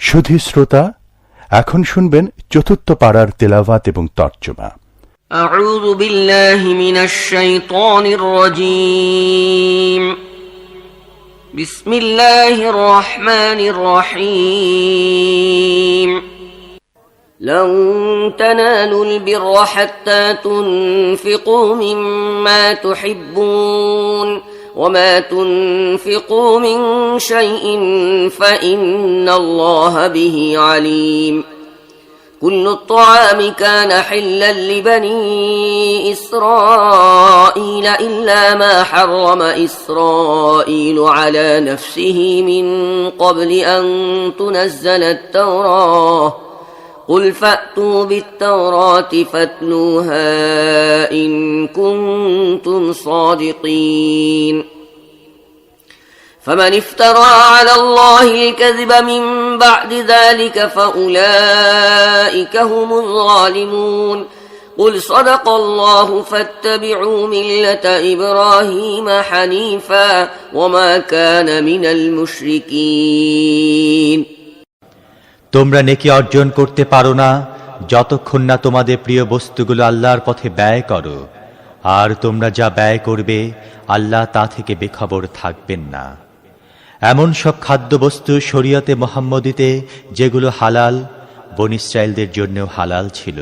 সুধী শ্রোতা, এখন শুনবেন চতুর্থ পারার তেলাওয়াত এবং তর্জমা। আউযু বিল্লাহি মিনাশ শাইতানির রাজীম। বিসমিল্লাহির রহমানির রহিম। لن تنالوا البر حتى تنفقوا مما تحبون وما تنفقوا من شيء فإن الله به عليم كل الطعام كان حلا لبني إسرائيل إلا ما حرم إسرائيل على نفسه من قبل أن تنزل التوراة قل فأتوا بالتوراة فاتلوها إن كنتم صادقين فمن افترى على الله الكذب من بعد ذلك فأولئك هم الظالمون قل صدق الله فاتبعوا ملة إبراهيم حنيفا وما كان من المشركين। তোমরা নেকি অর্জন করতে পারো না যতক্ষণ না তোমাদের প্রিয় বস্তুগুলো আল্লাহর পথে ব্যয় করো, আর তোমরা যা ব্যয় করবে আল্লাহ তা থেকে বেখবর থাকবেন না। এমন সব খাদ্যবস্তু শরীয়তে মুহাম্মদীতে যেগুলো হালাল, বনী ইসরাঈলদের জন্যও হালাল ছিল।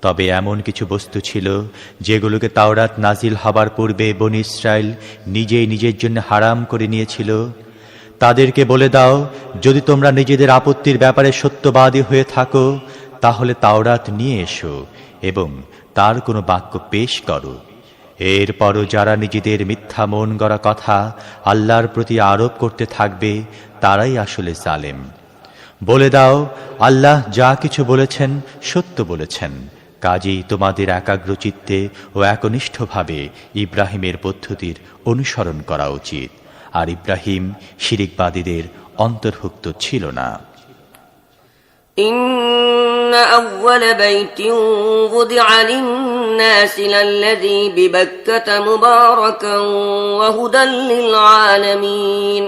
তবে এমন কিছু বস্তু ছিল যেগুলোকে তাওরাত নাজিল হবার পূর্বে বনী ইসরাঈল নিজেই নিজের জন্য হারাম করে নিয়েছিল। তাদেরকে বলে দাও, যদি তোমরা নিজেদের আপত্তির ব্যাপারে সত্যবাদী হয়ে থাকো তাহলে তাওরাত নিয়ে এসো এবং তার কোনো বাক্য পেশ করো। এরপরও যারা নিজেদের মিথ্যা মন গড়া কথা আল্লাহর প্রতি আরোপ করতে থাকবে তারাই আসলে জালেম। বলে দাও, আল্লাহ যা কিছু বলেছেন সত্য বলেছেন, কাজেই তোমাদের একাগ্রচিত্তে ও একনিষ্ঠভাবে ইব্রাহিমের পদ্ধতির অনুসরণ করা উচিত। আর ইব্রাহিম শিরিকবাদীদের অন্তর্ভুক্ত ছিল না। إن أول بيت وضع للناس للذي ببكة مباركا وهدى للعالمين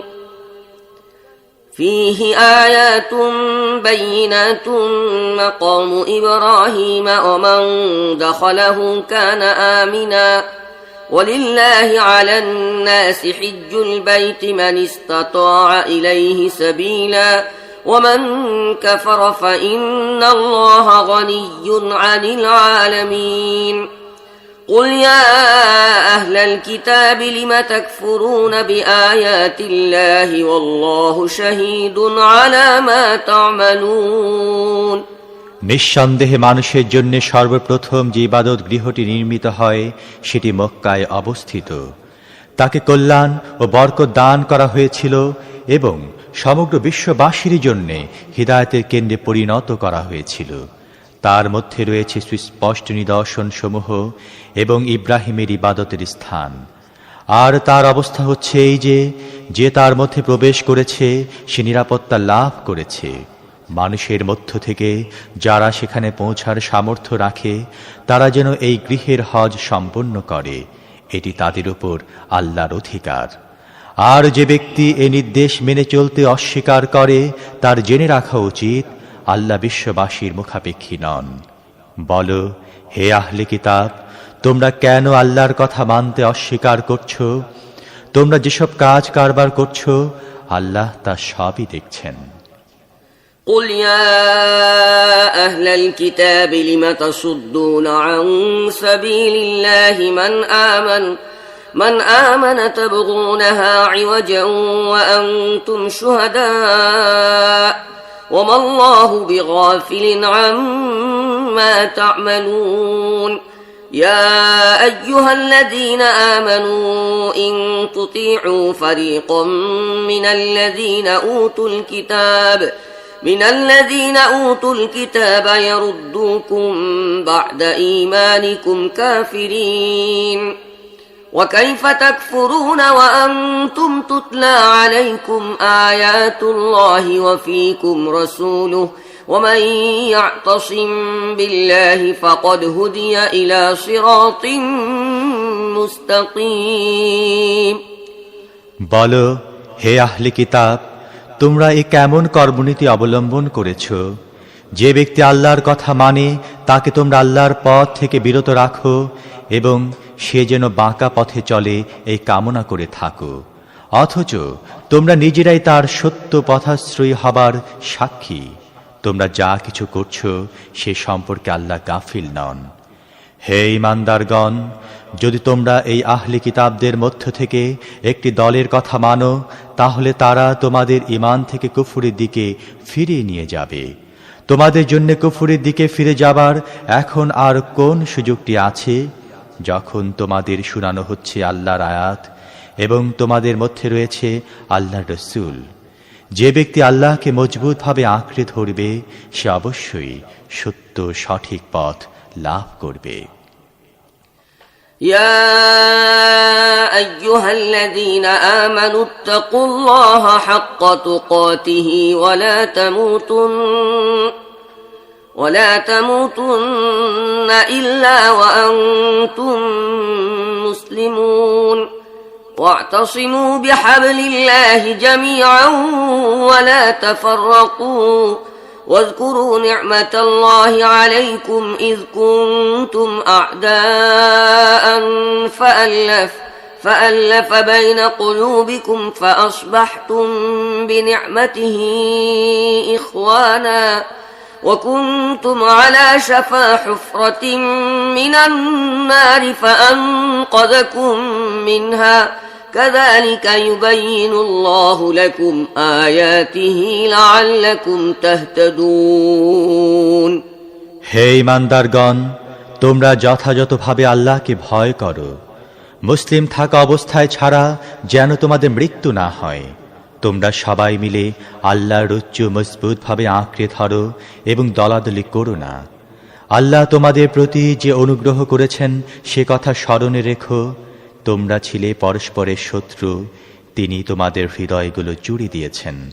فيه آيات بينات مقام إبراهيم ومن دخله كان آمنا ولله على الناس حج البيت من استطاع إليه سبيلا ومن كفر فإن الله غني عن العالمين قل يا أهل الكتاب لم تكفرون بآيات الله والله شهيد على ما تعملون। নিঃসন্দেহে মানুষের জন্য সর্বপ্রথম যে ইবাদত গৃহটি নির্মিত হয় সেটি মক্কায় অবস্থিত। তাকে কল্যাণ ও বরকত দান করা হয়েছিল এবং সমগ্র বিশ্ববাসীর জন্য হিদায়াতের কেন্দ্রে পরিণত করা হয়েছিল। তার মধ্যে রয়েছে সুস্পষ্ট নিদর্শন সমূহ এবং ইব্রাহিমের ইবাদতের স্থান। আর তার অবস্থা হচ্ছে এই যে তার মধ্যে প্রবেশ করেছে সে নিরাপত্তা লাভ করেছে। মানুষের মধ্য থেকে যারা সেখানে পৌঁছার সামর্থ্য রাখে তারা যেন এই গৃহের হজ সম্পন্ন করে, এটি তাদের উপর আল্লাহর অধিকার। আর যে ব্যক্তি এ নির্দেশ মেনে চলতে অস্বীকার করে তার জেনে রাখা উচিত আল্লাহ বিশ্ববাসীর মুখাপেক্ষী নন। বলো, হে আহলে কিতাব, তোমরা কেন আল্লাহর কথা মানতে অস্বীকার করছো? তোমরা যেসব কাজ কারবার করছো আল্লাহ তা সবই দেখছেন। قل يا أهل الكتاب لم تصدون عن سبيل الله من آمن تبغونها عوجا وأنتم شهداء وما الله بغافل عما تعملون يا أيها الذين آمنوا إن تطيعوا فريقا من الذين أوتوا الكتاب يردوكم بعد إيمانكم كافرين وكيف تكفرون وأنتم تتلى عليكم آيات الله وفيكم رسوله ومن يعتصم بالله فقد هدي إلى صراط مستقيم। বলো, হে আহলে কিতাব, তোমরা এ কেমন কর্মনীতি অবলম্বন করেছ? যে ব্যক্তি আল্লাহর কথা মানে তাকে তোমরা আল্লাহর পথ থেকে বিরত রাখো এবং সে যেন বাঁকা পথে চলে এই কামনা করে থাকো, অথচ তোমরা নিজেরাই তার সত্য পথাশ্রয়ী হবার সাক্ষী। তোমরা যা কিছু করছো সে সম্পর্কে আল্লাহ গাফিল নন। হে ঈমানদারগণ, যদি তোমরা এই আহলি কিতাবদের মধ্য থেকে একটি দলের কথা মানো, তাহলে তারা তোমাদের ঈমান থেকে কুফরের দিকে ফিরিয়ে নিয়ে যাবে। তোমাদের জন্য কুফরের দিকে ফিরে যাবার এখন আর কোন সুযোগটি আছে, যখন তোমাদের শোনানো হচ্ছে আল্লাহর আয়াত এবং তোমাদের মধ্যে রয়েছে আল্লাহর রাসূল। যে ব্যক্তি আল্লাহকে মজবুতভাবে আঁকড়ে ধরবে সে অবশ্যই সত্য সঠিক পথ লাভ করবে। يا أيها الذين آمنوا اتقوا الله حق تقاته ولا تموتن إلا وأنتم مسلمون واعتصموا بحبل الله جميعا ولا تفرقوا واذكروا نعمة الله عليكم إذ كنتم أعداء فألف بين قلوبكم فأصبحتم بنعمته إخوانا وكنتم على شفا حفرة من النار فأنقذكم منها كذلك يبين الله لكم آياته لعلكم تهتدون হে ঈমানদারগণ, তোমরা যথাযথভাবে আল্লাহকে ভয় করো। মুসলিম থাকা অবস্থায় ছাড়া যেন তোমাদের মৃত্যু না হয়। তোমরা সবাই মিলে আল্লাহর রজ্জু মজবুতভাবে আঁকড়ে ধরো এবং দলাদলি করো না। আল্লাহ তোমাদের প্রতি যে অনুগ্রহ করেছেন সে কথা স্মরণে রেখো। তোমরা ছিলে পরস্পরের শত্রু, তিনি তোমাদের হৃদয়গুলো জুড়ে দিয়েছেন,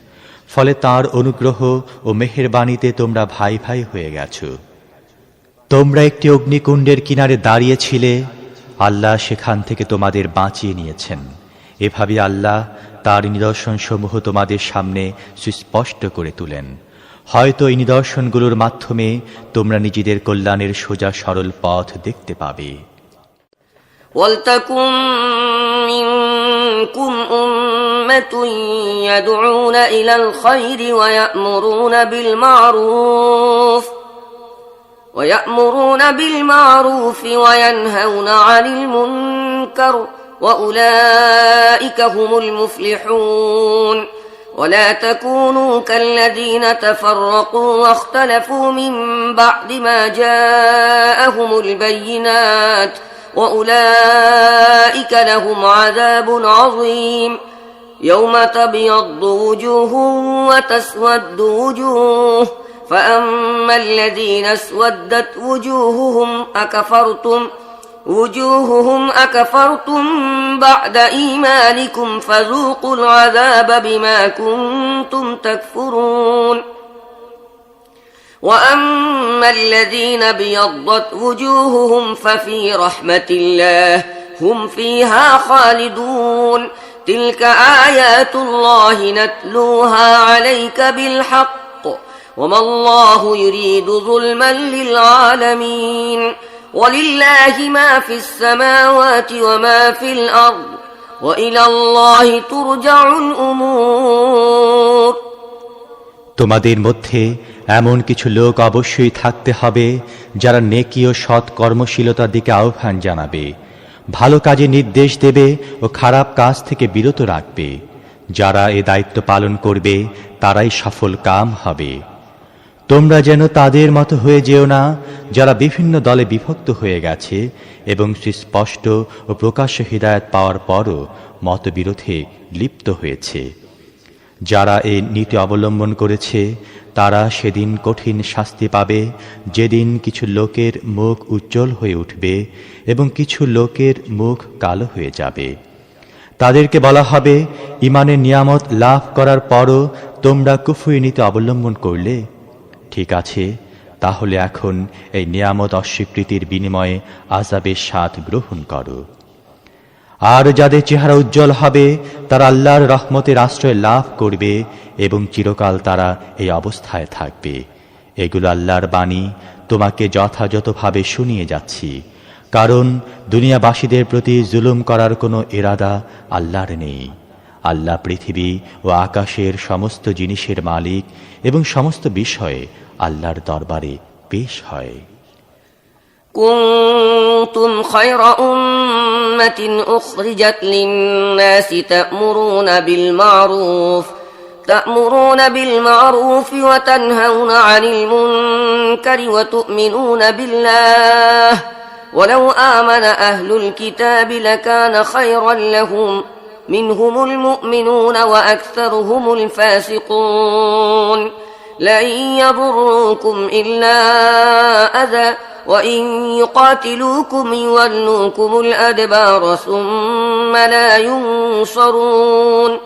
ফলে তাঁর অনুগ্রহ ও মেহেরবানিতে তোমরা ভাই ভাই হয়ে গেছো। তোমরা একটি অগ্নিকুণ্ডের কিনারে দাঁড়িয়েছিলে, আল্লাহ সেখান থেকে তোমাদের বাঁচিয়ে নিয়েছেন। এভাবে আল্লাহ তার নিদর্শনসমূহ তোমাদের সামনে সুস্পষ্ট করে তুলেন। হয়তো এই নিদর্শনগুলোর মাধ্যমে তোমরা নিজেদের কল্যাণের সোজা সরল পথ দেখতে পাবে। وَلْتَكُنْ مِنْكُمْ أُمَّةٌ يَدْعُونَ إِلَى الْخَيْرِ وَيَأْمُرُونَ بِالْمَعْرُوفِ وَيَنْهَوْنَ عَنِ الْمُنكَرِ وَأُولَئِكَ هُمُ الْمُفْلِحُونَ وَلَا تَكُونُوا كَالَّذِينَ تَفَرَّقُوا وَاخْتَلَفُوا مِنْ بَعْدِ مَا جَاءَهُمُ الْبَيِّنَاتُ وَأُولَئِكَ لَهُمْ عَذَابٌ عَظِيمٌ يَوْمَ تَبْيَضُّ وُجُوهٌ وَتَسْوَدُّ وُجُوهٌ فَأَمَّا الَّذِينَ اسْوَدَّتْ وُجُوهُهُمْ أَكَفَرْتُمْ بَعْدَ إِيمَانِكُمْ فَذُوقُوا الْعَذَابَ بِمَا كُنْتُمْ تَكْفُرُونَ وَأَمَّا الَّذِينَ ابْيَضَّتْ وُجُوهُهُمْ فَفِي رَحْمَةِ اللَّهِ هُمْ فِيهَا خَالِدُونَ تِلْكَ آيَاتُ اللَّهِ نَتْلُوهَا عَلَيْكَ بِالْحَقِّ وَمَا اللَّهُ يُرِيدُ ظُلْمًا لِلْعَالَمِينَ وَلِلَّهِ مَا فِي السَّمَاوَاتِ وَمَا فِي الْأَرْضِ وَإِلَى اللَّهِ تُرْجَعُ الْأُمُورُ তোমাদের মধ্যে এমন কিছু লোক অবশ্যই থাকতে হবে যারা নেকি ও সৎ কর্মশীলতার দিকে আহ্বান জানাবে, ভালো কাজে নির্দেশ দেবে ও খারাপ কাজ থেকে বিরত রাখবে। যারা এ দায়িত্ব পালন করবে তারাই সফল কাম হবে। তোমরা যেন তাদের মতো হয়ে যেও না যারা বিভিন্ন দলে বিভক্ত হয়ে গেছে এবং সুস্পষ্ট ও প্রকাশ্য হিদায়াত পাওয়ার পরও মতবিরোধে লিপ্ত হয়েছে। যারা এই নীতি অবলম্বন করেছে তারা সেদিন কঠিন শাস্তি পাবে, যেদিন কিছু লোকের মুখ উজ্জ্বল হয়ে উঠবে এবং কিছু লোকের মুখ কালো হয়ে যাবে। তাদেরকে বলা হবে, ঈমানের নিয়ামত লাভ করার পরও তোমরা কুফরি নীতি অবলম্বন করলে। ঠিক আছে, তাহলে এখন এই নিয়ামত অস্বীকৃতির বিনিময়ে আযাবের স্বাদ গ্রহণ করো। আর যাদের চেহারা উজ্জ্বল হবে তারা আল্লাহর রহমতের আশ্রয় লাভ করবে এবং চিরকাল তারা এই অবস্থায় থাকবে। এগুলো আল্লাহর বাণী, তোমাকে যথাযথভাবে শুনিয়ে যাচ্ছি, কারণ দুনিয়াবাসীদের প্রতি জুলুম করার কোনো ইরাদা আল্লাহর নেই। আল্লাহ পৃথিবী ও আকাশের সমস্ত জিনিসের মালিক এবং সমস্ত বিষয়ে আল্লাহর দরবারে পেশ হয়। كنتم خير أمة أخرجت للناس تأمرون بالمعروف وتنهون عن المنكر وتؤمنون بالله ولو آمن أهل الكتاب لكان خيرا لهم منهم المؤمنون وأكثرهم الفاسقون لن يضروكم إلا أذى وإن يقاتلوكم يولوكم الأدبار ثم لا ينصرون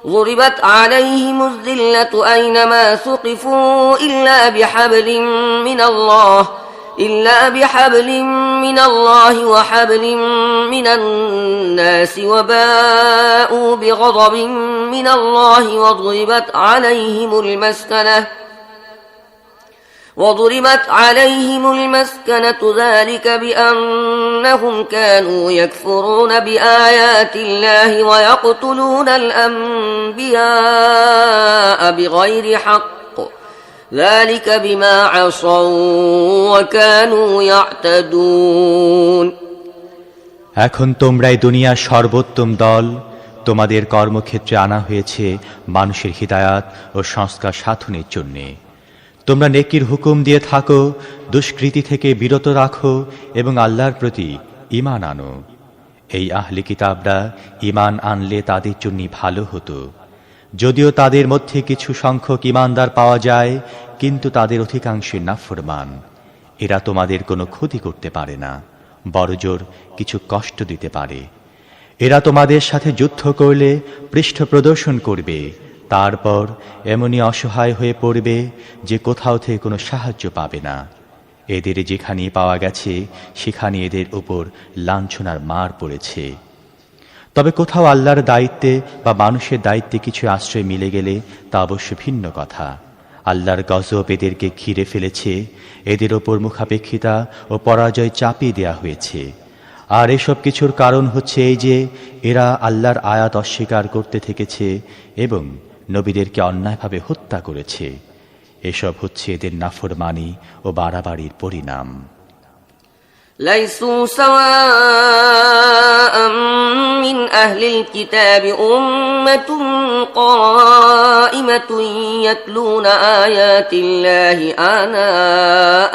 ضربت عليهم الذلة أينما ثقفوا إلا بحبل من الله وحبل من الناس وباءوا بغضب من الله وضربت عليهم المسكنة ذلك بأنهم كانوا يكفرون بآيات الله ويقتلون الأنبياء بغير حق ذلك بما عصوا وكانوا يعتدون এখন তোমরাই দুনিয়ার সর্বোত্তম দল। তোমাদের কর্মক্ষেত্রে আনা হয়েছে মানুষের হিদায়াত ও সংস্কার সাধনের জন্যে। তোমরা নেকির হুকুম দিয়ে থাকো, দুষ্কৃতি থেকে বিরত রাখো এবং আল্লাহর প্রতি ঈমান আনো। এই আহলি কিতাবরা ঈমান আনলে তাদের জন্য ভালো হতো। যদিও তাদের মধ্যে কিছু সংখ্যক ঈমানদার পাওয়া যায়, কিন্তু তাদের অধিকাংশই নাফরমান। এরা তোমাদের কোনো ক্ষতি করতে পারে না, বড়জোর কিছু কষ্ট দিতে পারে। এরা তোমাদের সাথে যুদ্ধ করলে পৃষ্ঠ প্রদর্শন করবে, তারপর এমনই অসহায় হয়ে পড়বে যে কোথাও থেকে কোনো সাহায্য পাবে না। এদের যেখানে পাওয়া গেছে সেখানে এদের উপর লাঞ্ছনার মার পড়েছে। তবে কোথাও আল্লাহর দায়িত্বে বা মানুষের দায়িত্বে কিছু আশ্রয় মিলে গেলে তা অবশ্য ভিন্ন কথা। আল্লাহর গজব এদেরকে ঘিরে ফেলেছে, এদের ওপর মুখাপেক্ষিতা ও পরাজয় চাপিয়ে দেয়া হয়েছে। আর এসব কিছুর কারণ হচ্ছে এই যে এরা আল্লাহর আয়াত অস্বীকার করতে থেকেছে এবং নবীদেরকে অন্যায়ভাবে হত্যা করেছে। এসব হচ্ছে এদের নাফরমানি ও বাড়াবাড়ির পরিণাম। ليسوا سواء من أهل الكتاب أمة قائمة يتلون آيات الله آناء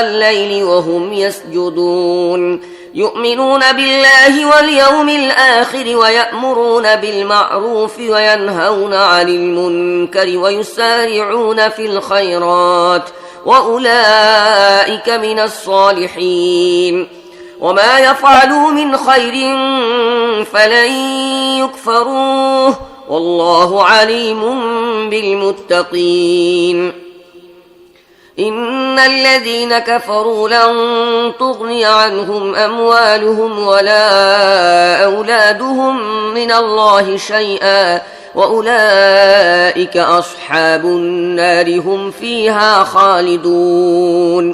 الليل وهم يسجدون يؤمنون بالله واليوم الآخر ويأمرون بالمعروف وينهون عن المنكر ويسارعون في الخيرات وأولئك من الصالحين وما يفعلوا من خير فلن يكفروه والله عليم بالمتقين إن الذين كفروا لن تغني عنهم أموالهم ولا أولادهم من الله شيئا وأولئك أصحاب النار هم فيها خالدون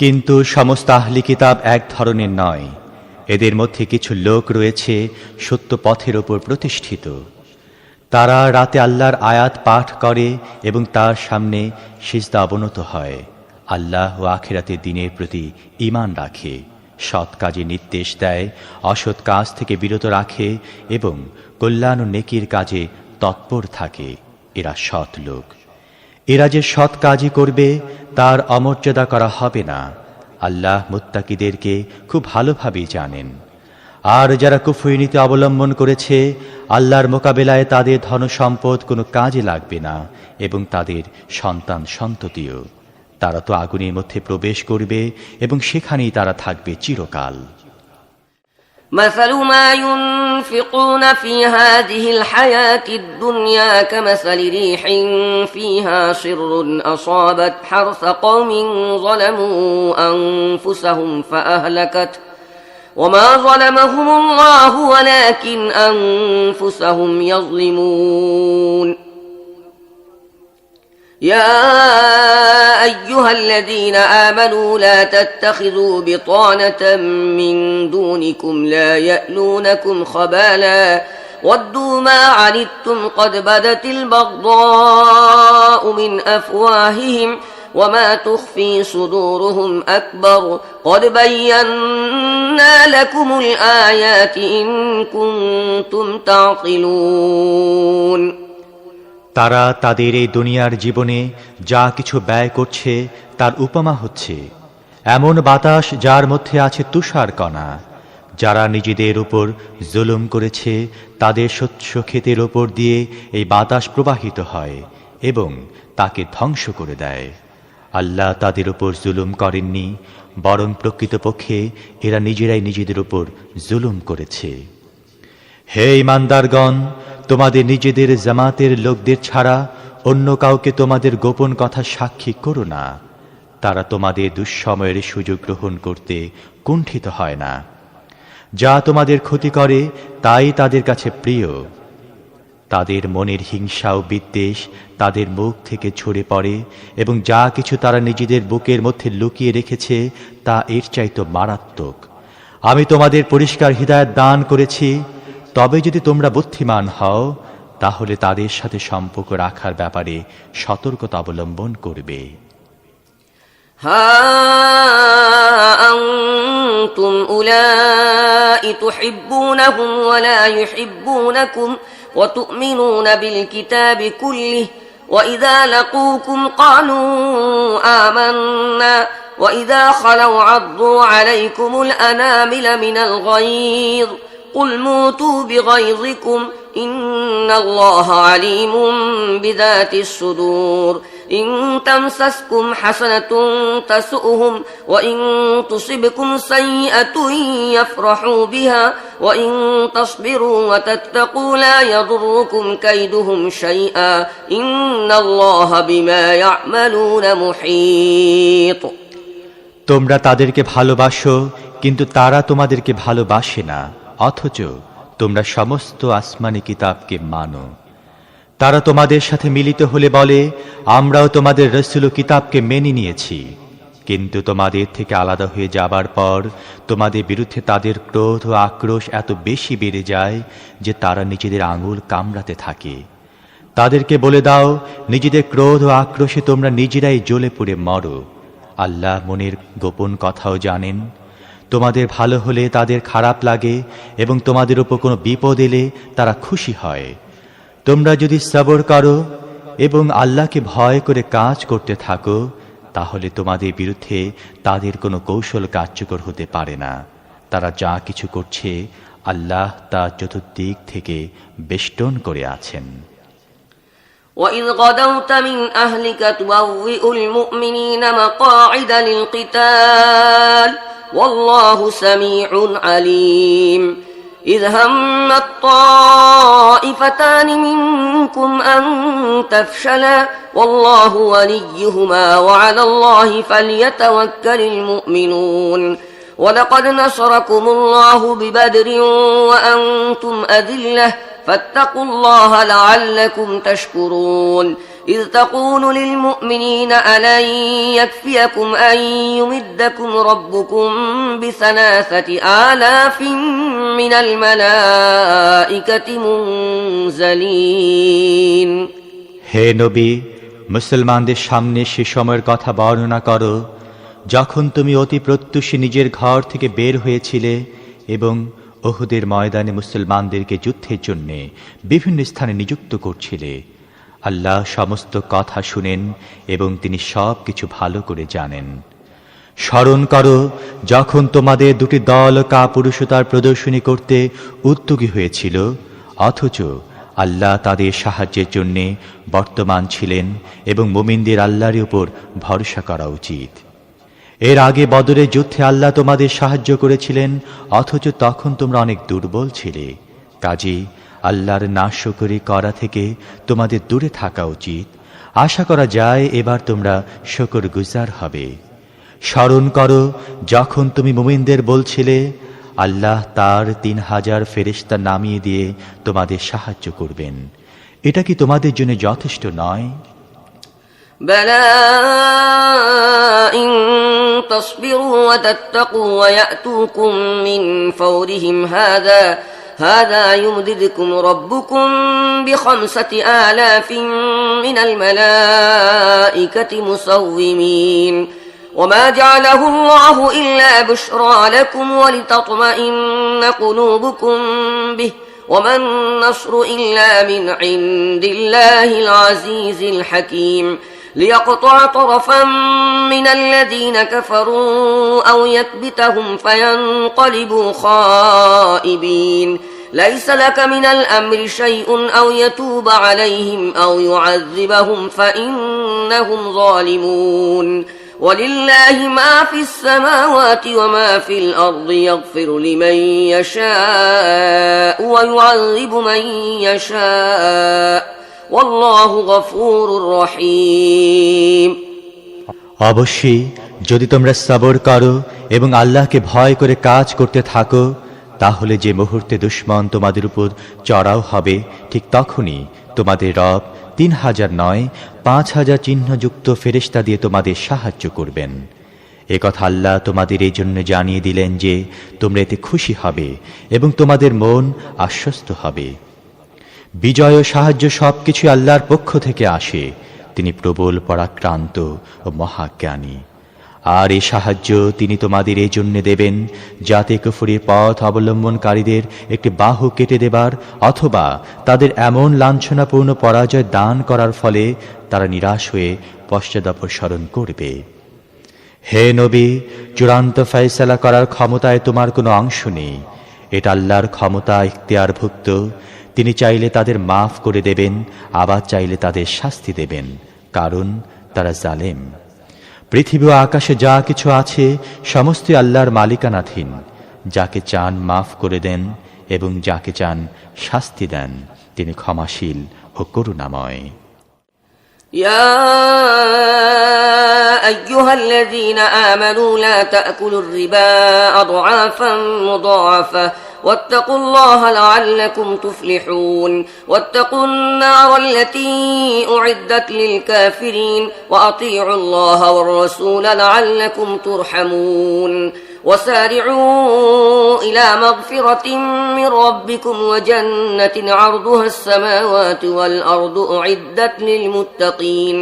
কিন্তু সমস্ত আহলি কিতাব এক ধরনের নয়। এদের মধ্যে কিছু লোক রয়েছে সত্য পথের ওপর প্রতিষ্ঠিত। তারা রাতে আল্লাহর আয়াত পাঠ করে এবং তার সামনে সিজদা অবনত হয়। আল্লাহ ও আখিরাতের দিনের প্রতি ঈমান রাখে, সৎ কাজে নির্দেশ দেয়, অসৎ কাজ থেকে বিরত রাখে এবং কল্যাণ ও নেকির কাজে তৎপর থাকে। এরা সৎ লোক। এরা যে সৎ কাজই করবে তার অমর্যাদা করা হবে না। আল্লাহ মুত্তাকিদেরকে খুব ভালোভাবেই জানেন। আর যারা কুফরি নীতি অবলম্বন করেছে, আল্লাহর মোকাবেলায় তাদের ধন সম্পদ কোনো কাজে লাগবে না এবং তাদের সন্তান সন্ততিও। তারা তো আগুনের মধ্যে প্রবেশ করবে এবং সেখানেই তারা থাকবে চিরকাল। مثل ما ينفقون في هذه الحياة الدنيا كمثل ريح فيها صر أصابت حرث قوم ظلموا أنفسهم فأهلكته وما ظلمهم الله ولكن أنفسهم يظلمون يا أيها الذين آمنوا لا تتخذوا بطانة من دونكم لا يألونكم خبالا ودوا ما عنتم قد بدت البغضاء من أفواههم وما تخفي صدورهم أكبر قد بينا لكم الآيات إن كنتم تعقلون তারা তাদের এই দুনিয়ার জীবনে যা কিছু ব্যয় করছে তার উপমা হচ্ছে এমন বাতাস যার মধ্যে আছে তুষারকণা। যারা নিজেদের উপর জুলুম করেছে তাদের শস্য ক্ষেতের উপর দিয়ে এই বাতাস প্রবাহিত হয় এবং তাকে ধ্বংস করে দেয়। আল্লাহ তাদের উপর জুলুম করেননি, বরং প্রকৃতপক্ষে এরা নিজেরাই নিজেদের উপর জুলুম করেছে। হে ঈমানদারগণ, তোমাদের নিজেদের জামাতের লোকদের ছাড়া অন্য কাউকে তোমাদের গোপন কথা সাক্ষী করো না। তারা তোমাদের দুঃসময়ের সুযোগ গ্রহণ করতে কুণ্ঠিত হয় না। যা তোমাদের ক্ষতি করে তাই তাদের কাছে প্রিয়। তাদের মনের হিংসা ও বিদ্বেষ তাদের মুখ থেকে ঝরে পড়ে এবং যা কিছু তারা নিজেদের বুকের মধ্যে লুকিয়ে রেখেছে তা এর চাইতে মারাত্মক। আমি তোমাদের পরিষ্কার হিদায়াত দান করেছি, তবে যদি তোমরা বুদ্ধিমান হও তাহলে তাদের সাথে সম্পর্ক রাখার ব্যাপারে সতর্কতা অবলম্বন করবে। ها أنتم أولئك تحبونهم ولا يحبونكم وتؤمنون بالكتاب كله وإذا لقوكم قالوا آمنا وإذا خلوا عضوا عليكم الأنامل من الغيظ قل موتوا بغيظكم إن الله عليم بذات الصدور إن تمسسكم حسنة تسؤهم وإن تصبكم سيئة يفرحوا بها وإن تصبروا وتتقوا لا يضركم كيدهم شيئا إن الله بما يعملون محيط তোমরা তাদেরকে ভালোবাসো কিন্তু তারা তোমাদেরকে ভালোবাসে না, অথচ তোমরা সমস্ত আসমানি কিতাবকে মানো। তারা তোমাদের সাথে মিলিত হলে বলে, আমরাও তোমাদের রাসূল ও কিতাবকে মেনে নিয়েছি। কিন্তু তোমাদের থেকে আলাদা হয়ে যাবার পর তোমাদের বিরুদ্ধে তাদের ক্রোধ ও আক্রোশ এত বেশি বেড়ে যায় যে তারা নিজেদের আঙুল কামড়াতে থাকে। তাদেরকে বলে দাও, নিজেদের ক্রোধ ও আক্রোশে তোমরা নিজেরাই জ্বলে পুড়ে মরো। আল্লাহ মনের গোপন কথাও জানেন। তোমাদের ভালো হলে তাদের খারাপ লাগে এবং তোমাদের উপর কোনো বিপদ এলে তারা খুশি হয়। তোমরা যদি সবর করো এবং আল্লাহকে ভয় করে কাজ করতে থাকো তাহলে তোমাদের বিরুদ্ধে তাদের কোনো কৌশল কার্যকর হতে পারে না। তারা যা কিছু করছে আল্লাহ তা চতুর্দিক থেকে বেষ্টন করে আছেন। وَإِذْ غَدَوْتَ مِنْ أَهْلِكَ تُبَوِّئُ الْمُؤْمِنِينَ مَقَاعِدَ لِلْقِتَالِ وَاللَّهُ سَمِيعٌ عَلِيمٌ إِذْ هَمَّ الطَّائِفَتَانِ مِنْكُمْ أَنْ تَفْشَلَا وَاللَّهُ وَلِيُّهُمَا وَعَلَى اللَّهِ فَلْيَتَوَكَّلِ الْمُؤْمِنُونَ وَلَقَدْ نَصَرَكُمُ اللَّهُ بِبَدْرٍ وَأَنْتُمْ أَذِلَّةٌ فاتقوا الله لعلكم تشكرون إذ تقول للمؤمنين ألن يكفيكم أن يمدكم ربكم بثلاثة آلاف من الملائكة منزلين হে নবী, মুসলমানদের সামনে সে সময়ের কথা বর্ণনা করো যখন তুমি অতি প্রত্যুষে নিজের ঘর থেকে বের হয়েছিলে এবং উহুদের ময়দানে মুসলমানদেরকে যুদ্ধের জন্য বিভিন্ন স্থানে নিযুক্ত করছিলে। আল্লাহ সমস্ত কথা শুনেন এবং তিনি সব কিছু ভালো করে জানেন। স্মরণ করো যখন তোমাদের দুটি দল কাপুরুষতার প্রদর্শনী করতে উদ্যোগী হয়েছিল, অথচ আল্লাহ তাদের সাহায্যের জন্য বর্তমান ছিলেন এবং মুমিনদের আল্লাহর উপর ভরসা করা উচিত। এর আগে বদরের যুদ্ধে আল্লাহ তোমাদের সাহায্য করেছিলেন, অথচ তখন তোমরা অনেক দুর্বল ছিলে। কাজেই আল্লাহর নাশকরি করা থেকে তোমাদের দূরে থাকা উচিত। আশা করা যায় এবার তোমরা শুকরগুজার হবে। স্মরণ করো যখন তুমি মুমিনদের বলছিলে, আল্লাহ তার 3000 ফেরেশতা নামিয়ে দিয়ে তোমাদের সাহায্য করবেন। এটা কি তোমাদের জন্য যথেষ্ট নয়? بلى إن تصبروا وتتقوا ويأتوكم من فورهم هذا يمددكم ربكم ب5 آلاف من الملائكة مسومين وما جعله الله إلا بشرى لكم ولتطمئن قلوبكم به وما النصر إلا من عند الله العزيز الحكيم ليقطع طرفا من الذين كفروا أو يكبتهم فينقلبوا خائبين ليس لك من الأمر شيء أو يتوب عليهم أو يعذبهم فإنهم ظالمون ولله ما في السماوات وما في الأرض يغفر لمن يشاء ويعذب من يشاء والله غفور رحيم অবশ্যই যদি তোমরা সবর করো এবং আল্লাহকে ভয় করে কাজ করতে থাকো, তাহলে যে মুহূর্তে দুশমন তোমাদের উপর চড়াও হবে, ঠিক তখনই তোমাদের রব 3000 নয় 5000 চিহ্নযুক্ত ফেরেশতা দিয়ে তোমাদের সাহায্য করবেন। একথা আল্লাহ তোমাদের এই জন্য জানিয়ে দিলেন যে তোমরা এতে খুশি হবে এবং তোমাদের মন আশ্বস্ত হবে। বিজয় ও সাহায্য সবকিছু আল্লাহর পক্ষ থেকে আসে। তিনি প্রবল পরাক্রান্ত ও মহাজ্ঞানী। আর এই সাহায্য তিনি তোমাদের এই জন্য দেবেন যাতে কুফরির পথ অবলম্বনকারীদের একটি বাহু কেটে দেবার অথবা তাদের এমন লাঞ্ছনাপূর্ণ পরাজয় দান করার ফলে তারা নিরাশ হয়ে পশ্চাদপসরণ করবে। হে নবী, চূড়ান্ত ফয়সালা করার ক্ষমতায় তোমার কোনো অংশ নেই। এটা আল্লাহর ক্ষমতা ইখতিয়ারভুক্ত। তিনি চাইলে তাদের মাফ করে দেবেন, আবার চাইলে তাদের শাস্তি দেবেন, কারণ তারা জালেম। পৃথিবী ও আকাশে যা কিছু আছে সমস্ত আল্লাহর মালিকানাধীন। যাকে চান মাফ করে দেন এবং যাকে চান শাস্তি দেন। তিনি ক্ষমাশীল ও করুণাময়। يا أيها الذين آمنوا لا تأكلوا الربا أضعافا مضاعفة واتقوا الله لعلكم تفلحون واتقوا النار التي أعدت للكافرين وأطيعوا الله والرسول لعلكم ترحمون وسارعوا إلى مغفرة من ربكم وجنة عرضها السماوات والأرض أعدت للمتقين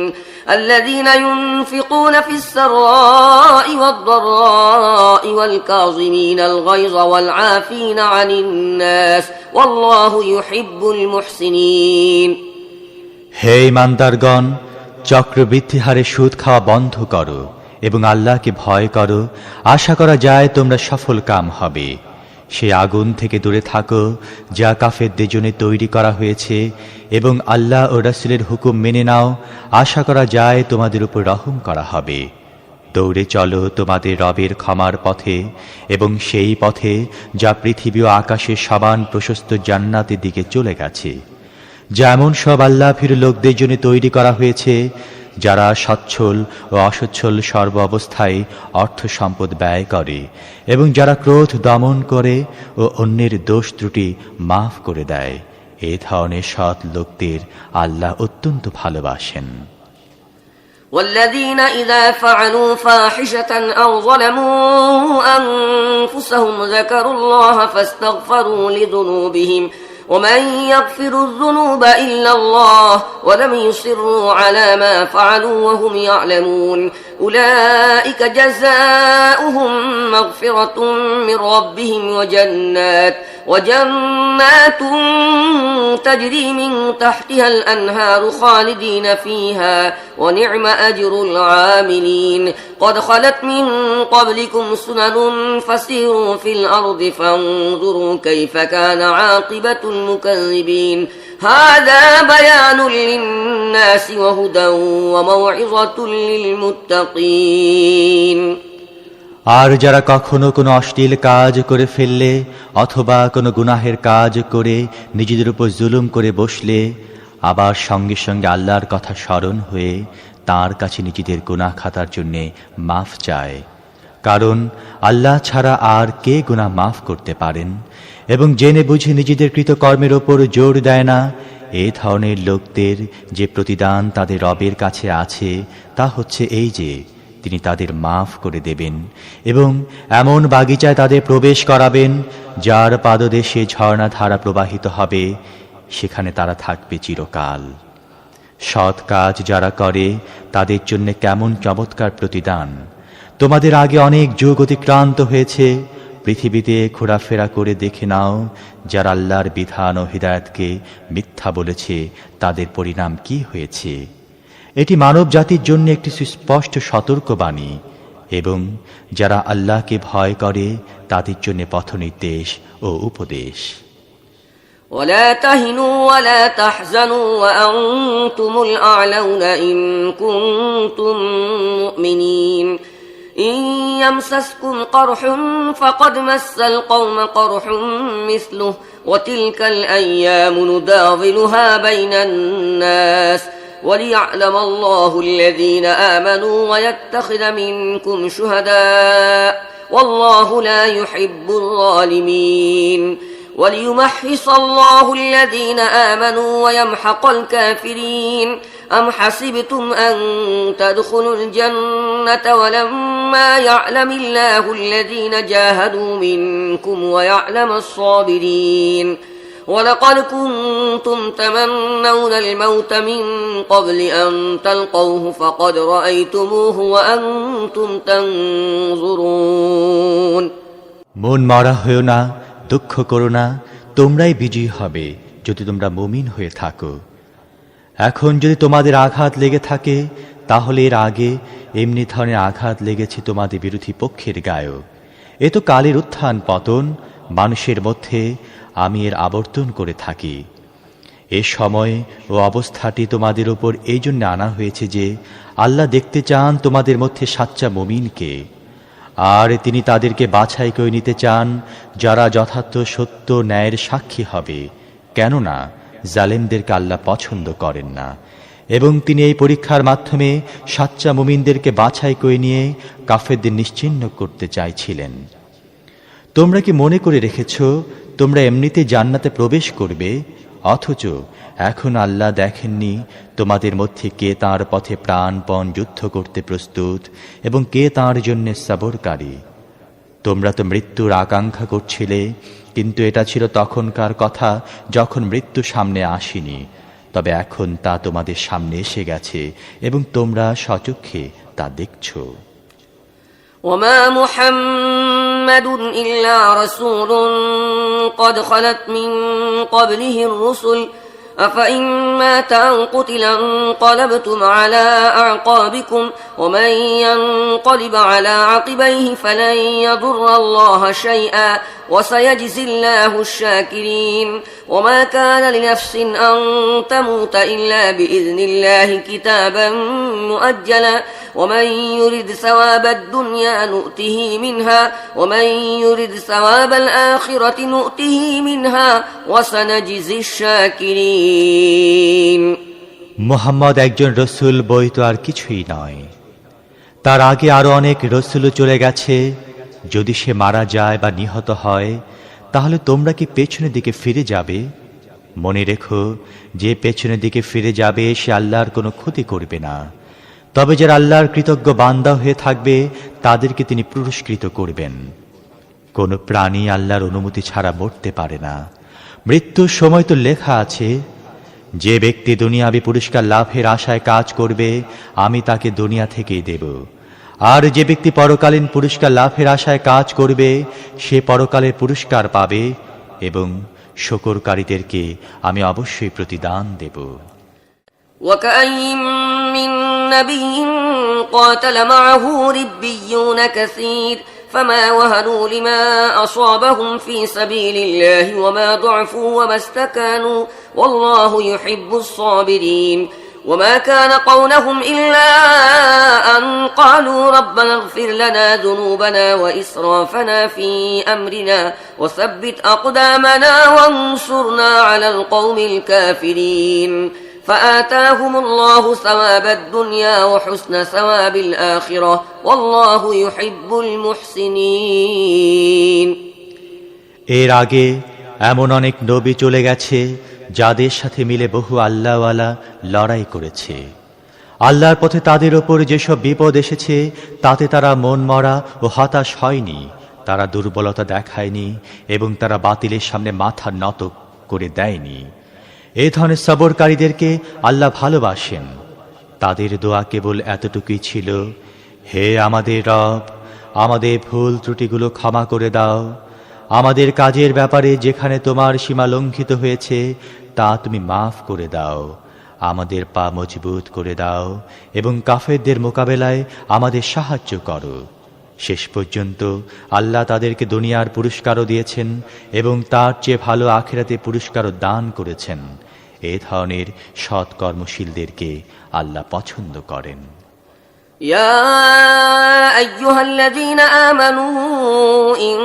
الذين ينفقون في السراء والضراء والكاظمين الغيظ والعافين عن الناس والله يحب المحسنين হে ইমানদারগণ, চক্রবৃদ্ধি হারে সুদ খাওয়া বন্ধ করো এবং আল্লাহকে ভয় করো। আশা করা যায় তোমরা সফল কাম হবে। সেই আগুন থেকে দূরে থাকো যা কাফেরদের জন্য তৈরি করা হয়েছে এবং আল্লাহ ও রাসূলের হুকুম মেনে নাও। আশা করা যায় তোমাদের উপর রহম করা হবে। দৌড়ে চলো তোমাদের রবের ক্ষমার পথে এবং সেই পথে যা পৃথিবী ও আকাশের সমান প্রশস্ত জান্নাতের দিকে চলে গেছে, যেমন সব আল্লাহভীরু লোকদের জন্য তৈরি করা হয়েছে, যারা সচ্ছল ও অসচ্ছল সর্ব অবস্থায় অর্থ সম্পদ ব্যয় করে এবং যারা ক্রোধ দমন করে ও অন্যের দোষ ত্রুটি মাফ করে দেয়। এই ধরনের সৎ লোকদের আল্লাহ অত্যন্ত ভালোবাসেন। والذين إذا فعلوا فاحشة أو ظلموا أنفسهم ذكروا الله فاستغفروا لذنوبهم ومن يغفر الذنوب إلا الله ولم يصروا على ما فعلوا وهم يعلمون أولئك جزاؤهم مغفرة من ربهم وجنات تجري من تحتها الأنهار خالدين فيها ونعم أجر العاملين قد خلت من قبلكم سنن فسيروا في الأرض فانظروا كيف كان عاقبة المكذبين هذا بيان للناس وهدى وموعظة للمتقين আর যারা কখনো কোনো অশ্লীল কাজ করে ফেললে অথবা কোনো গুনাহের কাজ করে নিজেদের উপর জুলুম করে বসলে আবার সঙ্গে সঙ্গে আল্লাহর কথা স্মরণ হয়ে তার কাছে নিজেদের গুনাহ খাতার জন্য মাফ চায়, কারণ আল্লাহ ছাড়া আর কে গুনাহ মাফ করতে পারেন, এবং জেনে বুঝে নিজেদের কৃতকর্মের ওপর জোর দেয় না, এই ধরনের লোকদের যে প্রতিদান তাদের রবের কাছে আছে তা হচ্ছে এই যে তিনি তাদের মাফ করে দেবেন এবং এমন বাগিচায় তাদের প্রবেশ করাবেন যার পাদদেশে ঝর্ণাধারা প্রবাহিত হবে, সেখানে তারা থাকবে চিরকাল। সৎ কাজ যারা করে তাদের জন্য কেমন চমৎকার প্রতিদান! তোমাদের আগে অনেক যুগ অতিক্রান্ত হয়েছে, পৃথিবীতে ঘোরাফেরা করে দেখে নাও, যারা আল্লাহর বিধান ও হিদায়াতকে মিথ্যা বলেছে তাদের পরিণাম কি হয়েছে। এটি মানব জাতির জন্য একটি সুস্পষ্ট সতর্কবাণী, এবং যারা আল্লাহকে ভয় করে তাদের জন্য পথনির্দেশ ও উপদেশ। ولا تهنوا ولا تحزنوا وأنتم الأعلون إن كنتم مؤمنين إن يمسسكم قرح فقد مس القوم قرح مثله وتلك الأيام نداولها بين الناس وليعلم الله الذين آمنوا ويتخذ منكم شهداء والله لا يحب الظالمين وليمحص الله الذين آمنوا ويمحق الكافرين أم حسبتم أن تدخلوا الجنة ولما يعلم الله الذين جاهدوا منكم ويعلم الصابرين ولقد كنتم تمنون الموت من قبل أن تلقوه فقد رأيتموه وأنتم تنظرون মন মারা হয়েও না, দুঃখ করো না, তোমরাই বিজয়ী হবে যদি তোমরা মুমিন হয়ে থাকো। এখন যদি তোমাদের আঘাত লেগে থাকে তাহলে এর আগে এমনি ধরনের আঘাত লেগেছে তোমাদের বিরোধী পক্ষের গায়েও। এ তো কালের উত্থান পতন, মানুষের মধ্যে আমি এর আবর্তন করে থাকি। এ সময় ও অবস্থাটি তোমাদের উপর এই জন্য আনা হয়েছে যে আল্লাহ দেখতে চান তোমাদের মধ্যে সাচ্চা মুমিনকে, আর তিনি তাদেরকে বাছাই করে নিতে চান যারা যথার্থ সত্য ন্যায়ের সাক্ষী হবে, কেননা জালেমদেরকে আল্লাহ পছন্দ করেন না, এবং তিনি এই পরীক্ষার মাধ্যমে সাচ্চা মুমিনদেরকে বাছাই করে নিয়ে কাফেরদের নিশ্চিহ্ন করতে চাইছিলেন। তোমরা কি মনে করে রেখেছ তোমরা এমনিতে জান্নাতে প্রবেশ করবে, অথচ এখন আল্লাহ দেখেননি তোমাদের মধ্যে কে তাঁর পথে প্রাণপণ যুদ্ধ করতে প্রস্তুত এবং কে তাঁর জন্য সবরকারী। তোমরা তো মৃত্যুর আকাঙ্ক্ষা করছিলে, কিন্তু এটা ছিল তখনকার কথা যখন মৃত্যু সামনে আসেনি, তবে এখন তা তোমাদের সামনে এসে গেছে এবং তোমরা স্বচক্ষে তা দেখছো। وما محمد إلا رسول قد خلت من قبله الرسل أفإن مات أو قتل انقلبتم على أعقابكم ومن ينقلب على عقبيه فلن يضر الله شيئا وسيجزي الله الشاكرين وما كان لنفس أن تموت إلا بإذن الله كتابا مؤجلا ومن يرد ثواب الدنيا نؤته منها ومن يرد ثواب الآخرة نؤته منها وسنجزي الشاكرين। মুহাম্মদ একজন রসুল, বই তো আর কিছুই নয়। তার আগে আরো অনেক রসুল চলে গেছে। যদি সে মারা যায় বা নিহত হয় তাহলে তোমরা কি পেছনের দিকে ফিরে যাবে? মনে রেখো, যে পেছনের দিকে ফিরে যাবে সে আল্লাহর কোনো ক্ষতি করবে না, তবে যারা আল্লাহর কৃতজ্ঞ বান্দা হয়ে থাকবে তাদেরকে তিনি পুরস্কৃত করবেন। কোন প্রাণী আল্লাহর অনুমতি ছাড়া মরতে পারে না। মৃত্যুর সময় তো লেখা আছে, যে ব্যক্তি দুনিয়াবি পুরস্কার লাভের আশায় কাজ করবে আমি তাকে দুনিয়া থেকেই দেব, আর যে ব্যক্তি পরকালীন পুরস্কার লাভের আশায় কাজ করবে সে পরকালের পুরস্কার পাবে, এবং শুকরকারীদেরকে আমি অবশ্যই প্রতিদান দেব। وكأين من نبي قاتل معه ربيون كثير فما وهنوا لما أصابهم في سبيل الله وما ضعفوا وما استكانوا والله يحب الصابرين وما كان قولهم إلا أن قالوا ربنا اغفر لنا ذنوبنا وإسرافنا في أمرنا وثبت أقدامنا وانصرنا على القوم الكافرين فآتاهم الله ثواب الدنيا وحسن ثواب الآخرة والله يحب المحسنين এর আগে এমন অনেক নবী চলে গেছে যাদের সাথে মিলে বহু আল্লাহওয়ালা লড়াই করেছে। আল্লাহর পথে তাদের ওপর যেসব বিপদ এসেছে তাতে তারা মন মরা ও হতাশ হয়নি, তারা দুর্বলতা দেখায়নি এবং তারা বাতিলের সামনে মাথা নত করে দেয়নি। এই ধরনের সবরকারীদেরকে আল্লাহ ভালোবাসেন। তাদের দোয়া কেবল এতটুকুই ছিল, হে আমাদের রব, আমাদের ভুল ত্রুটিগুলো ক্ষমা করে দাও, আমাদের কাজের ব্যাপারে যেখানে তোমার সীমা লঙ্ঘিত হয়েছে তা তুমি মাফ করে দাও, আমাদের পা মজবুত করে দাও এবং কাফেরদের মোকাবেলায় আমাদের সাহায্য করো। শেষ পর্যন্ত আল্লাহ তাদেরকে দুনিয়ার পুরস্কারও দিয়েছেন এবং তার চেয়ে ভালো আখিরাতে পুরস্কারও দান করেছেন। এ ধরনের সৎ কর্মশীলদেরকে আল্লাহ পছন্দ করেন। يا أيها الذين آمنوا إن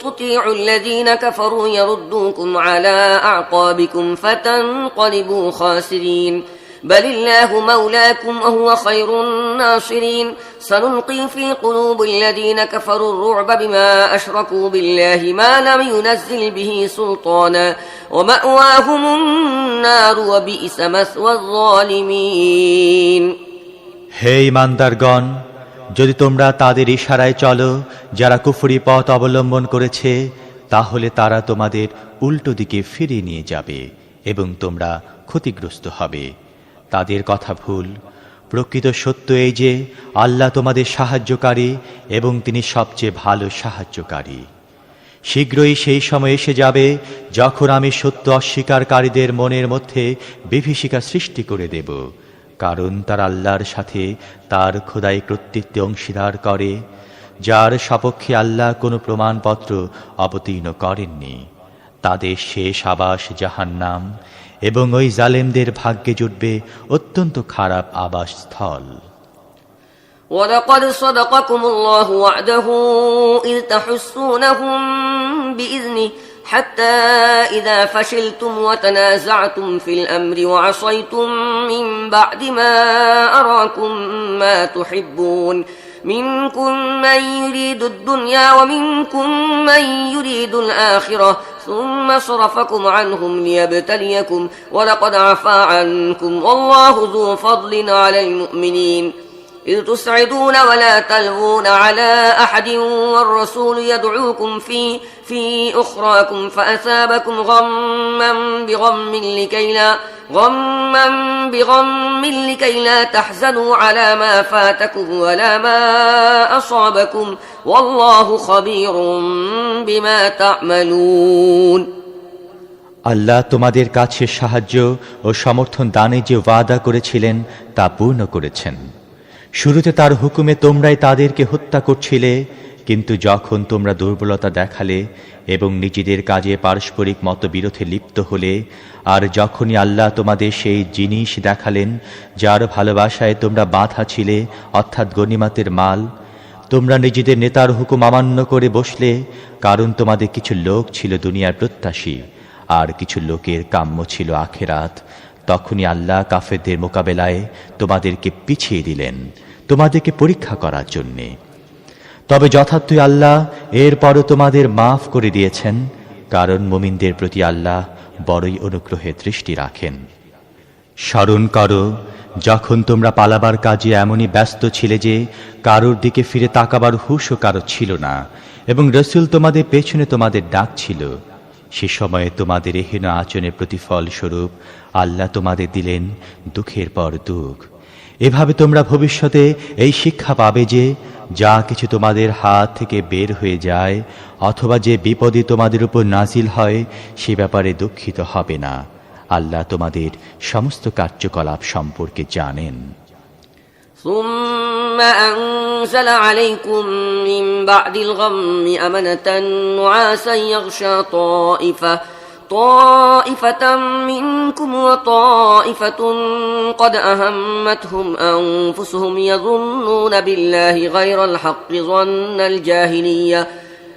تطيعوا الذين كفروا يردوكم على أعقابكم فتنقلبوا خاسرين بل الله مولاكم وهو خير الناصرين سنلقي في قلوب الذين كفروا الرعب بما أشركوا بالله ما لم ينزل به سلطانا ومأواهم النار وبئس مثوى الظالمين হে ঈমানদারগণ, যদি তোমরা তাদের ইশারায় চলো যারা কুফরি পথ অবলম্বন করেছে, তাহলে তারা তোমাদের উল্টো দিকে ফিরিয়ে নিয়ে যাবে এবং তোমরা ক্ষতিগ্রস্ত হবে। তাদের কথা ভুল। প্রকৃত সত্য এই যে আল্লাহ তোমাদের সাহায্যকারী এবং তিনি সবচেয়ে ভালো সাহায্যকারী। শীঘ্রই সেই সময় এসে যাবে যখন আমি সত্য অস্বীকারীদের মনের মধ্যে বিভীষিকা সৃষ্টি করে দেব, কারণ তারা আল্লাহর সাথে তার খোদাই কর্তৃত্বে অংশীদার করে, যার সপক্ষে আল্লাহ কোনো প্রমাণপত্র অবতীর্ণ করেননি। তাদের শেষ আবাস জাহান্নাম এবং ওই জালেমদের ভাগ্যে জুটবে অত্যন্ত খারাপ আবাসস্থল। ولقد صدقكم الله وعده إذ تحسونهم بإذنه حتى إذا فشلتم وتنازعتم في الأمر وعصيتم من بعد ما أراكم ما تحبون منكم من يريد الدنيا ومنكم من يريد الآخرة ثم صرفكم عنهم ليبتليكم ولقد عفا عنكم والله ذو فضل على المؤمنين إذ تسعدون ولا تلوون على أحد والرسول يدعوكم في أخراكم فأثابكم غما بغم لكي لا تحزنوا على ما فاتكم ولا ما أصابكم والله خبير بما تعملون আল্লাহ তোমাদের কাছে সাহায্য ও সমর্থন দানে যে ওয়াদা করেছিলেন তা পূর্ণ করেছেন। শুরুতে তার হুকুমে তোমরাই তাদেরকে হত্যা করছিলে, কিন্তু যখন তোমরা দুর্বলতা দেখালে এবং নিজেদের কাজে পারস্পরিক মতবিরোধে লিপ্ত হলে, আর যখনই আল্লাহ তোমাদের সেই জিনিস দেখালেন যার ভালোবাসায় তোমরা বাঁধা ছিলে, অর্থাৎ গনিমাতের মাল, তোমরা নিজেদের নেতার হুকুম অমান্য করে বসলে, কারণ তোমাদের কিছু লোক ছিল দুনিয়ার প্রত্যাশী আর কিছু লোকের কাম্য ছিল আখেরাত। তখনই আল্লাহ কাফেরদের মোকাবেলায় তোমাদেরকে পিছিয়ে দিলেন তোমাদেরকে পরীক্ষা করার জন্যে। তবে যথার্থই আল্লাহ এরপরও তোমাদের মাফ করে দিয়েছেন, কারণ মুমিনদের প্রতি আল্লাহ বড়ই অনুগ্রহের দৃষ্টি রাখেন। স্মরণ করো যখন তোমরা পালাবার কাজে এমনই ব্যস্ত ছিলে যে কারোর দিকে ফিরে তাকাবার হুঁশও কারো ছিল না, এবং রসুল তোমাদের পেছনে তোমাদের ডাকছিল। সে সময়ে তোমাদের এহেন আচরণের প্রতিফল স্বরূপ আল্লাহ তোমাদের দিলেন দুঃখের পর দুঃখ। এভাবে তোমরা ভবিষ্যতে এই শিক্ষা পাবে যে যা কিছু তোমাদের হাত থেকে বের হয়ে যায় অথবা যে বিপদে তোমাদের উপর নাজিল হয় সে ব্যাপারে দুঃখিত হবে না। আল্লাহ তোমাদের সমস্ত কার্যকলাপ সম্পর্কে জানেন। ثم أنزل عليكم من بعد الغم أمنة نعاسا يغشى طائفة منكم وطائفة قد أهمتهم أنفسهم يظنون بالله غير الحق ظن الجاهلية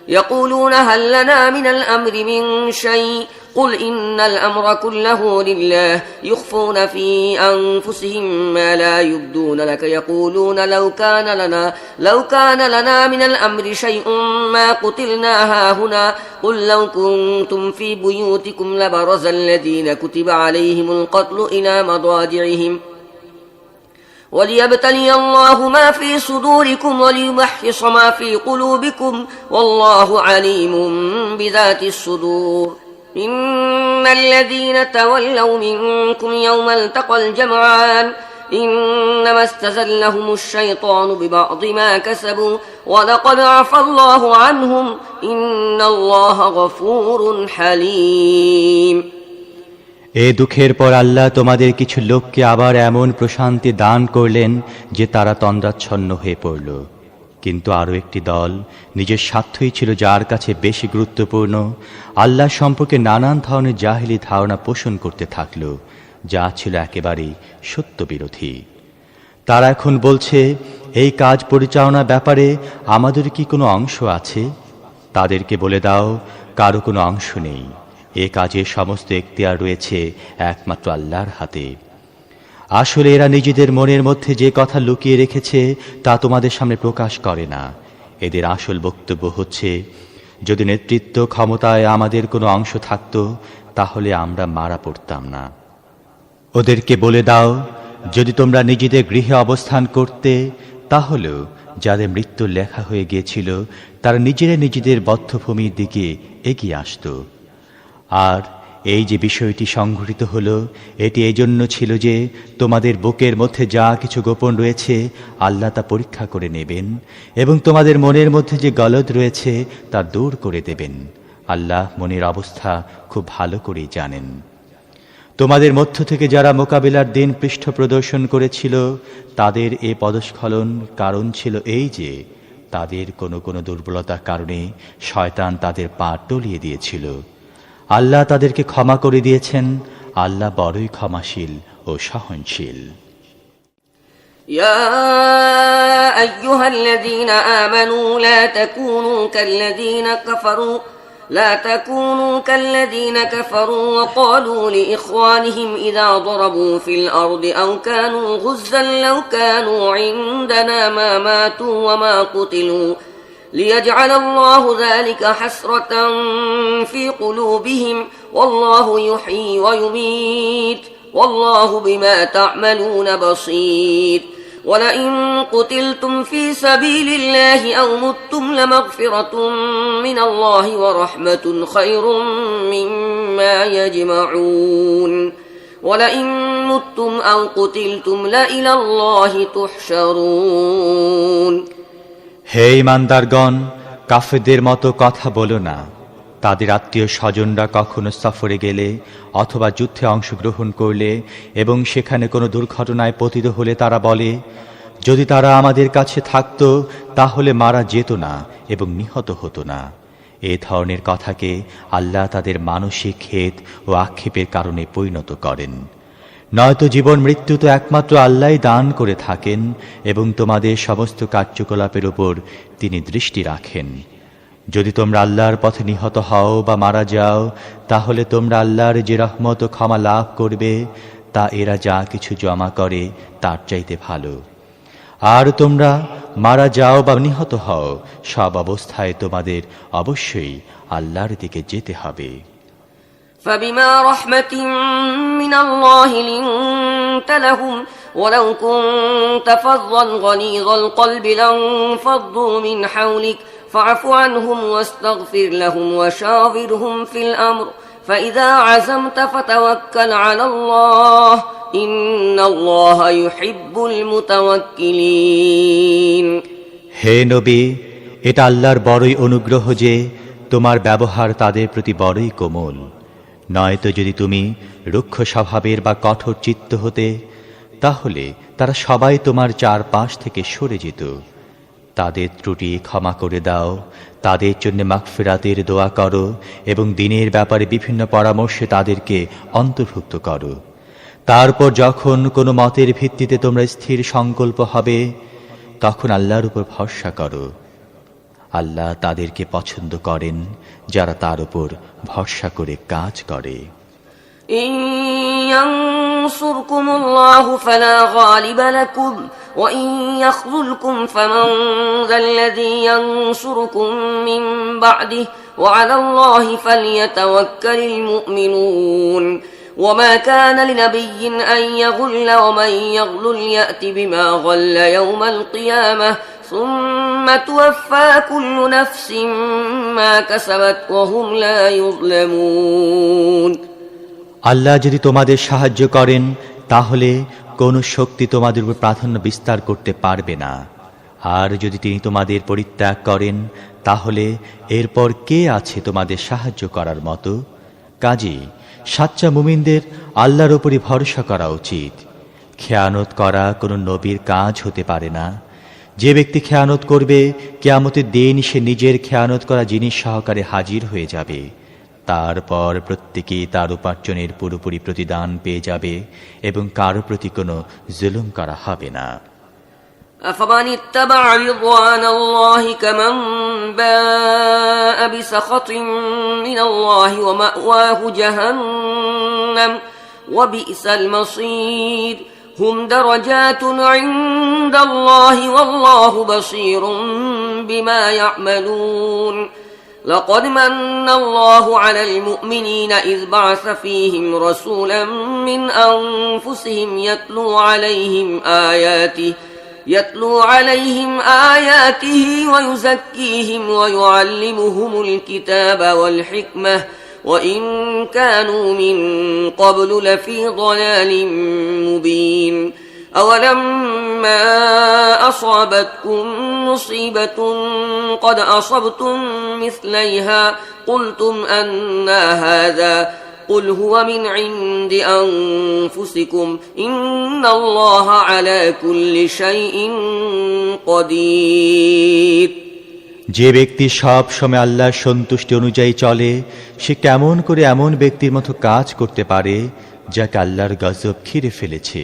يقولون هل لنا من الأمر من شيء قل إن الأمر كله لله يخفون في أنفسهم ما لا يبدون لك يقولون لو كان لنا من الأمر شيء ما قتلنا هاهنا قل لو كنتم في بيوتكم لبرز الذين كتب عليهم القتل إلى مضاجعهم وليبتلي الله ما في صدوركم وليمحص ما في قلوبكم والله عليم بذات الصدور إن الذين تولوا منكم يوم التقى الجمعان إنما استزلهم الشيطان ببعض ما كسبوا ولقد عفى الله عنهم إن الله غفور حليم এ দুঃখের পর আল্লাহ তোমাদের কিছু লোককে আবার এমন প্রশান্তি দান করলেন যে তারা তন্দ্রাচ্ছন্ন হয়ে পড়ল, কিন্তু আরও একটি দল নিজের স্বার্থই ছিল যার কাছে বেশি গুরুত্বপূর্ণ আল্লাহ সম্পর্কে নানান ধরনের জাহেলি ধারণা পোষণ করতে থাকল, যা ছিল একেবারেই সত্যবিরোধী। তারা এখন বলছে, এই কাজ পরিচালনার ব্যাপারে আমাদের কি কোনো অংশ আছে? তাদেরকে বলে দাও, কারো কোনো অংশ নেই। এ কাজের সমস্ত এখতিয়ার রয়েছে একমাত্র আল্লাহর হাতে। আসলে এরা নিজেদের মনের মধ্যে যে কথা লুকিয়ে রেখেছে তা তোমাদের সামনে প্রকাশ করে না। এদের আসল বক্তব্য হচ্ছে, যদি নেতৃত্ব ক্ষমতায় আমাদের কোনো অংশ থাকত তাহলে আমরা মারা পড়তাম না। ওদেরকে বলে দাও, যদি তোমরা নিজেদের গৃহে অবস্থান করতে তাহলেও যাদের মৃত্যু লেখা হয়ে গিয়েছিল তারা নিজেদের বদ্ধভূমির দিকে এগিয়ে আসত। আর এই যে বিষয়টি সংঘটিত হলো, এটি এই জন্য ছিল যে তোমাদের বুকের মধ্যে যা কিছু গোপন রয়েছে আল্লাহ তা পরীক্ষা করে নেবেন এবং তোমাদের মনের মধ্যে যে গলদ রয়েছে তা দূর করে দেবেন। আল্লাহ মনের অবস্থা খুব ভালো করেই জানেন। তোমাদের মধ্য থেকে যারা মোকাবিলার দিন পৃষ্ঠ প্রদর্শন করেছিল তাদের এ পদস্খলন কারণ ছিল এই যে তাদের কোনো দুর্বলতার কারণে শয়তান তাদের পা টলিয়ে দিয়েছিল। আল্লাহ তাদেরকে ক্ষমা করে দিয়েছেন। আল্লাহ বড়ই ক্ষমাশীল ও সহনশীল। يا أيها الذين آمنوا لا تكونوا كالذين كفروا وقالوا لإخوانهم إذا ضربوا في الأرض أو كانوا غزا لو كانوا عندنا ما ماتوا وما قتلوا ليجعل الله ذلك حسرة في قلوبهم والله يحيي ويميت والله بما تعملون بصير ولئن قتلتم في سبيل الله أو متم لمغفرة من الله ورحمة خير مما يجمعون ولئن متم أو قتلتم لإلى الله تحشرون হে ঈমানদারগণ, কাফেরদের মতো কথা বলো না। তাদের আত্মীয় স্বজনরা কখনো সফরে গেলে অথবা যুদ্ধে অংশগ্রহণ করলে এবং সেখানে কোনো দুর্ঘটনায় পতিত হলে তারা বলে, যদি তারা আমাদের কাছে থাকত তাহলে মারা যেত না এবং নিহত হতো না। এ ধরনের কথাকে আল্লাহ তাদের মানসিক খেদ ও আক্ষেপের কারণে পরিণত করেন। নয়তো জীবন মৃত্যু তো একমাত্র আল্লাহই দান করে থাকেন এবং তোমাদের সমস্ত কার্যকলাপের উপর তিনি দৃষ্টি রাখেন। যদি তোমরা আল্লাহর পথে নিহত হও বা মারা যাও তাহলে তোমরা আল্লাহর যে রহমত ও ক্ষমা লাভ করবে তা এরা যা কিছু জমা করে তার চাইতে ভালো। আর তোমরা মারা যাও বা নিহত হও, সব অবস্থায় তোমাদের অবশ্যই আল্লাহর দিকে যেতে হবে। فبما رحمة من الله لنت لهم ولو كنت فظا غليظ القلب لانفضوا من حولك فاعف عنهم واستغفر لهم وشاورهم في الأمر فإذا عزمت فتوكل على الله إن الله يحب المتوكلين হে নবী, এটা আল্লাহর বড়ই অনুগ্রহ যে তোমার ব্যবহার তাদের প্রতি বড়ই কোমল। নয়তো যদি তুমি রুক্ষ স্বভাবের বা কঠোর চিত্ত হতে তাহলে তারা সবাই তোমার চারপাশ থেকে সরে যেত। তাদের ত্রুটি ক্ষমা করে দাও, তাদের জন্য মাগফিরাতের দোয়া করো এবং দ্বীনের ব্যাপারে বিভিন্ন পরামর্শে তাদেরকে অন্তর্ভুক্ত করো। তারপর যখন কোনো মতের ভিত্তিতে তোমরা স্থির সংকল্প হবে, তখন আল্লাহর উপর ভরসা করো। আল্লাহ তাদেরকে পছন্দ করেন যারা তার উপর ভরসা করে কাজ করে। إن ينصركم الله فلا غالب لكم وإن يخذلكم فمن ذا الذي ينصركم من بعده وعلى الله فليتوكل المؤمنون وما كان لنبي أن يغل ومن يغلل يأت بما غل يوم القيامة ثم توفى كل نفس ما كسبت وهم لا يظلمون আল্লাহ যদি তোমাদের সাহায্য করেন, তাহলে কোন শক্তি তোমাদের উপর প্রাধান্য বিস্তার করতে পারবে না। আর যদি তিনি তোমাদের পরিত্যাগ করেন, তাহলে এরপর কে আছে তোমাদের সাহায্য করার মতো? কাজেই সাচ্চা মুমিনদের আল্লাহর উপরই ভরসা করা উচিত। খেয়ানত করা কোনো নবীর কাজ হতে পারে না। যে ব্যক্তি খেয়ানত করবে, কিয়ামতের দিন সে নিজের খেয়ানত করা জিনিস সহকারে হাজির হয়ে যাবে। তারপর প্রত্যেকেই তার উপার্জনের পুরোপুরি প্রতিদান পেয়ে যাবে এবং কারো প্রতি কোনো জুলুম করা হবে না। أفمن اتبع رضوان الله كمن باء بسخط من الله ومأواه جهنم وبئس المصير هم درجات عند الله والله بصير بما يعملون لقد من الله على المؤمنين إذ بعث فيهم رسولا من أنفسهم يتلو عليهم آياته ويزكيهم ويعلمهم الكتاب والحكمة وإن كانوا من قبل لفي ضلال مبين أولما أصابتكم مصيبة قد أصبتم مثليها قلتم أنى هذا قل هو من عند أنفسكم إن الله على كل شيء قدير যে ব্যক্তি সব সময় আল্লাহর সন্তুষ্টি অনুযায়ী চলে, সে কেমন করে এমন ব্যক্তির মতো কাজ করতে পারে যাকে আল্লাহর গজব ঘিরে ফেলেছে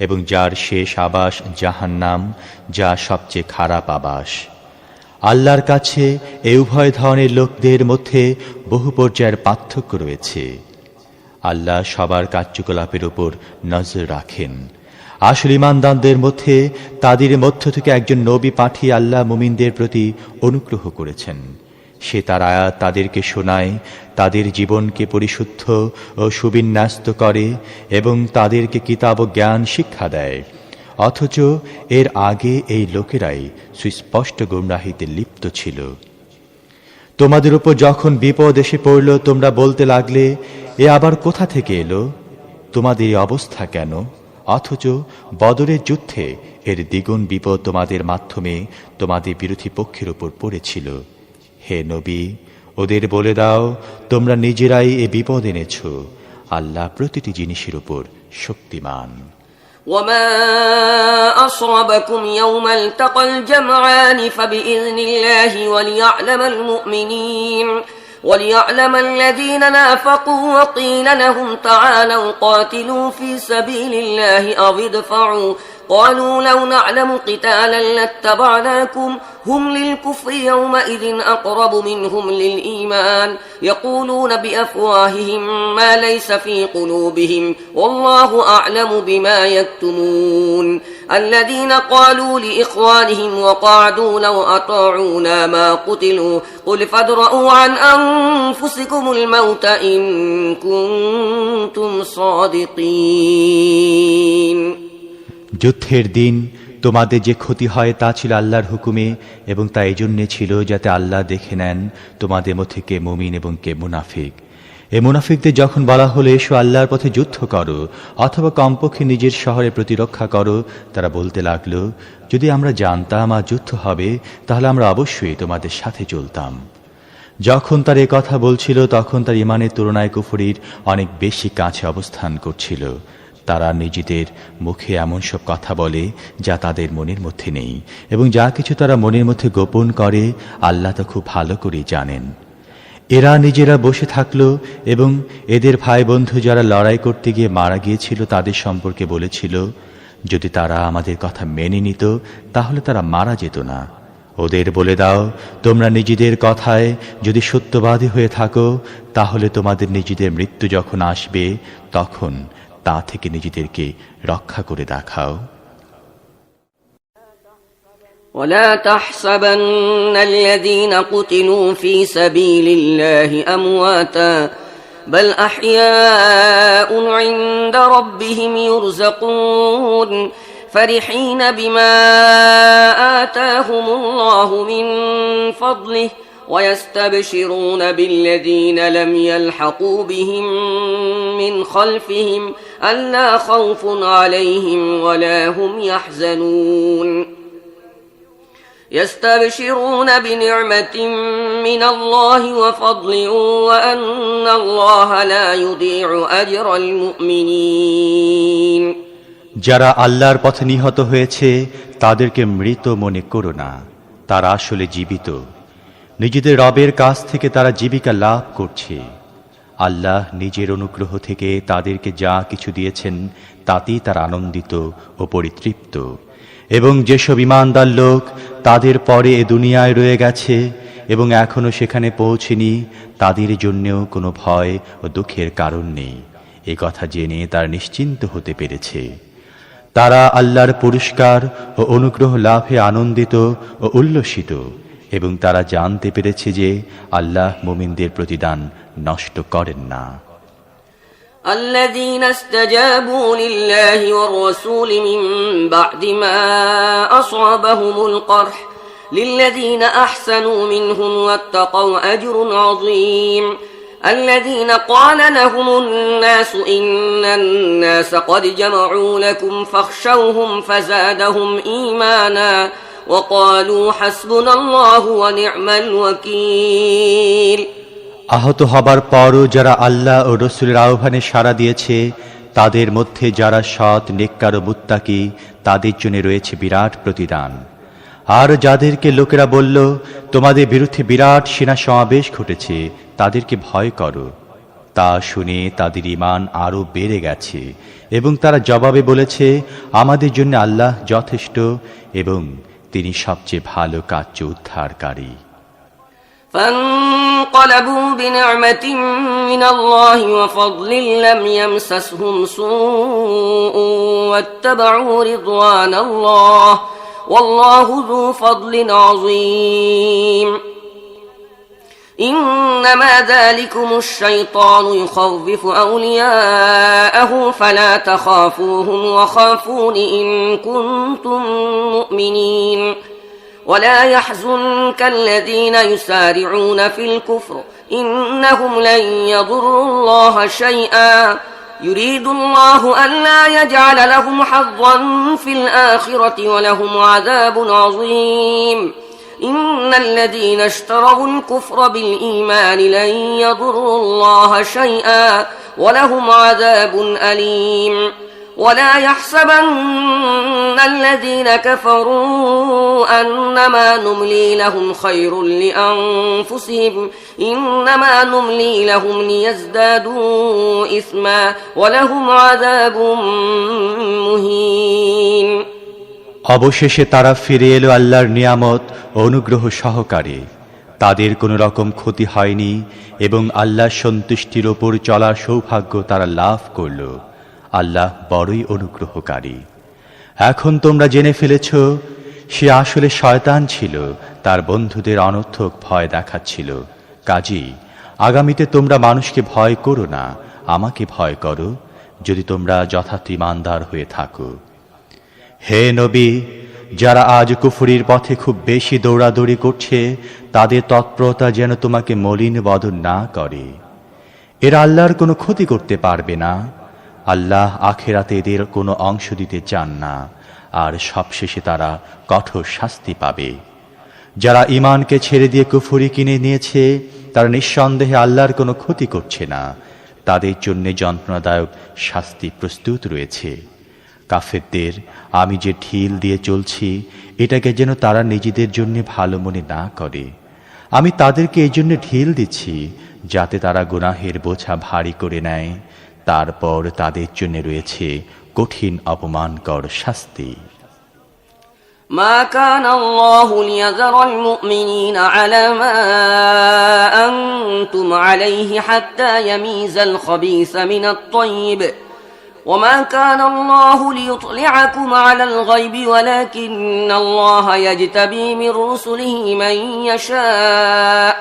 এবং যার শেষ আবাস জাহান্নাম, যা সবচেয়ে খারাপ আবাস। আল্লাহর কাছে এই উভয় ধরনের লোকদের মধ্যে বহু পর্যায়ের পার্থক্য রয়েছে। আল্লাহ সবার কার্যকলাপের উপর নজর রাখেন। আসল ঈমানদারদের মধ্যে তাদের মধ্য থেকে একজন নবী পাঠিয়ে আল্লাহ মুমিনদের প্রতি অনুগ্রহ করেছেন। সে তার আয়াত তাদেরকে শোনায়, তাদের জীবনকে পরিশুদ্ধ ও সুবিন্যস্ত করে এবং তাদেরকে কিতাব ও জ্ঞান শিক্ষা দেয়। অথচ এর আগে এই লোকেরাই সুস্পষ্ট গুমরাহিতে লিপ্ত ছিল। তোমাদের উপর যখন বিপদ এসে পড়ল, তোমরা বলতে লাগলে, এ আবার কোথা থেকে এলো? তোমাদের এই অবস্থা কেন? অথচ বদরের যুদ্ধে এর দ্বিগুণ বিপদ তোমাদের মাধ্যমে তোমাদের বিরোধী পক্ষের উপর পড়েছিল। হে নবী, ওদের বলে দাও, তোমরা নিজেরাই এ বিপদ এনেছ। আল্লাহ প্রতিটি জিনিসের উপর শক্তিমান। وما أصابكم يوم التقى الجمعان فبإذن الله وليعلم الذين نافقوا وقيل لهم تعالوا قاتلوا في سبيل الله أو ادفعوا قالوا لو نعلم قتالا لاتبعناكم هم للكفر يومئذ أقرب منهم للإيمان يقولون بأفواههم ما ليس في قلوبهم والله أعلم بما يكتمون الذين قالوا لإخوانهم وقعدوا لو أطاعونا ما قتلوا قل فادرءوا عن أنفسكم الموت إن كنتم صادقين যুদ্ধের দিন তোমাদের যে ক্ষতি হয় তা ছিল আল্লাহর হুকুমে, এবং তা এই জন্যে ছিল যাতে আল্লাহ দেখে নেন তোমাদের মধ্যে কে মুমিন এবং কে মুনাফিক। এই মুনাফিকদের যখন বলা হলো, এসো আল্লাহর পথে যুদ্ধ করো অথবা কমপক্ষে নিজের শহরে প্রতিরক্ষা করো, তারা বলতে লাগলো, যদি আমরা জানতাম আর যুদ্ধ হবে তাহলে আমরা অবশ্যই তোমাদের সাথে চলতাম। যখন তার এ কথা বলছিল, তখন তার ইমানের তুলনায় কুফরির অনেক বেশি কাছে অবস্থান করছিল। তারা নিজেদের মুখে এমন সব কথা বলে যা তাদের মনের মধ্যে নেই, এবং যা কিছু তারা মনের মধ্যে গোপন করে আল্লাহ তা খুব ভালো করেই জানেন। এরা নিজেরা বসে থাকলো এবং এদের ভাই বন্ধু যারা লড়াই করতে গিয়ে মারা গিয়েছিল তাদের সম্পর্কে বলেছিল, যদি তারা আমাদের কথা মেনে নিত তাহলে তারা মারা যেত না। ওদের বলে দাও, তোমরা নিজেদের কথায় যদি সত্যবাদী হয়ে থাকো তাহলে তোমাদের নিজেদের মৃত্যু যখন আসবে তখন তা থেকে নিজেদেরকে রক্ষা করে দেখাও। ولا تحسبن الذين قتلوا في سبيل الله أمواتا بل أحياء عند ربهم يرزقون فرحين بما آتاهم الله من فضله ويستبشرون بالذين لم يلحقوا بهم من خلفهم ألا خوف عليهم ولا هم يحزنون يستبشرون بنعمة من الله وفضل وأن الله لا يضيع أجر المؤمنين যারা আল্লাহর পথে নিহত হয়েছে তাদেরকে মৃত মনে করো না, তারা আসলে জীবিত। নিজেদের রবের কাছ থেকে তারা জীবিকা লাভ করছে। আল্লাহ নিজের অনুগ্রহ থেকে তাদেরকে যা কিছু দিয়েছেন তাতেই তারা আনন্দিত ও পরিতৃপ্ত। এবং যেসব ঈমানদার লোক তাদের পরে এ দুনিয়ায় রয়ে গেছে এবং এখনো সেখানে পৌঁছেনি, তাদের জন্যেও কোনো ভয় ও দুঃখের কারণ নেই। এ কথা জেনে তারা নিশ্চিন্ত হতে পেরেছে। তারা আল্লাহর পুরস্কার ও অনুগ্রহ লাভে আনন্দিত ও উল্লসিত, এবং তারা জানতে পেরেছে যে আল্লাহ মুমিনদের প্রতিদান নষ্ট করেন না। الذين استجابوا لله والرسول من بعد ما أصابهم القرح للذين أحسنوا منهم واتقوا أجر عظيم الذين قال لهم الناس إن الناس قد جمعوا لكم فاخشوهم فزادهم إيمانا وقالوا حسبنا الله ونعم الوكيل আহত হবার পরও যারা আল্লাহ ও রসুলের আহ্বানে সাড়া দিয়েছে, তাদের মধ্যে যারা সৎ, নেককার ও মুত্তাকি, তাদের জন্য রয়েছে বিরাট প্রতিদান। আর যাদেরকে লোকেরা বলল, তোমাদের বিরুদ্ধে বিরাট সেনা সমাবেশ ঘটেছে, তাদেরকে ভয় করো, তা শুনে তাদের ঈমান আরো বেড়ে গেছে, এবং তারা জবাবে বলেছে, আমাদের জন্য আল্লাহ যথেষ্ট এবং তিনি সবচেয়ে ভালো কার্য উদ্ধারকারী। فانقلبوا بنعمة من الله وفضل لم يمسسهم سوء واتبعوا رضوان الله والله ذو فضل عظيم إنما ذلكم الشيطان يخوف أولياءه فلا تخافوهم وخافون إن كنتم مؤمنين ولا يحزنك الذين يسارعون في الكفر إنهم لن يضروا الله شيئا يريد الله ألا يجعل لهم حظا في الآخرة ولهم عذاب عظيم إن الذين اشتروا الكفر بالإيمان لن يضروا الله شيئا ولهم عذاب أليم ولا يحسبن الذين كفروا أنما نملي لهم خير لأنفسهم إنما نملي لهم ليزدادوا إثما ولهم عذاب مهين অবশেষে তারা ফিরে এলো আল্লাহর নিয়ামত ও অনুগ্রহ সহকারে। তাদের কোনো রকম ক্ষতি হয়নি এবং আল্লাহর সন্তুষ্টির ওপর চলার সৌভাগ্য তারা লাভ করল। আল্লাহ বড়ই অনুগ্রহকারী। এখন তোমরা জেনে ফেলেছ সে আসলে শয়তান ছিল, তার বন্ধুদের অনর্থক ভয় দেখাচ্ছিল। কাজী আগামীতে তোমরা মানুষকে ভয় করো না, আমাকে ভয় করো, যদি তোমরা যথার্থ ঈমানদার হয়ে থাকো। হে নবী, যারা আজ কুফরির পথে খুব বেশি দৌড়াদৌড়ি করছে, তাদের তৎপরতা যেন তোমাকে মলিন বদন না করে। এরা আল্লাহর কোনো ক্ষতি করতে পারবে না। আল্লাহ আখিরাতে এদের কোনো অংশ দিতে চান না, আর সবশেষে তারা কঠোর শাস্তি পাবে। যারা ঈমানকে ছেড়ে দিয়ে কুফরি কিনে নিয়েছে, তারা নিঃসন্দেহে আল্লাহর কোনো ক্ষতি করছে না। তাদের জন্য যন্ত্রণাদায়ক শাস্তি প্রস্তুত রয়েছে। কাফেরদের আমি যে ঢিল দিয়ে চলছি, এটাকে যেন তারা নিজেদের জন্য ভালো মনে না করে। আমি তাদেরকে এই জন্য ঢিল দিচ্ছি যাতে তারা গুনাহের বোঝা ভারী করে নেয়। তারপর তাদের জন্য রয়েছে কঠিন অপমানকর শাস্তি। ما كان الله ليذر المؤمنين على ما أنتم عليه حتى يميز الخبيث من الطيب وما كان الله ليطلعكم على الغيب ولكن الله يجتبي من رسله من يشاء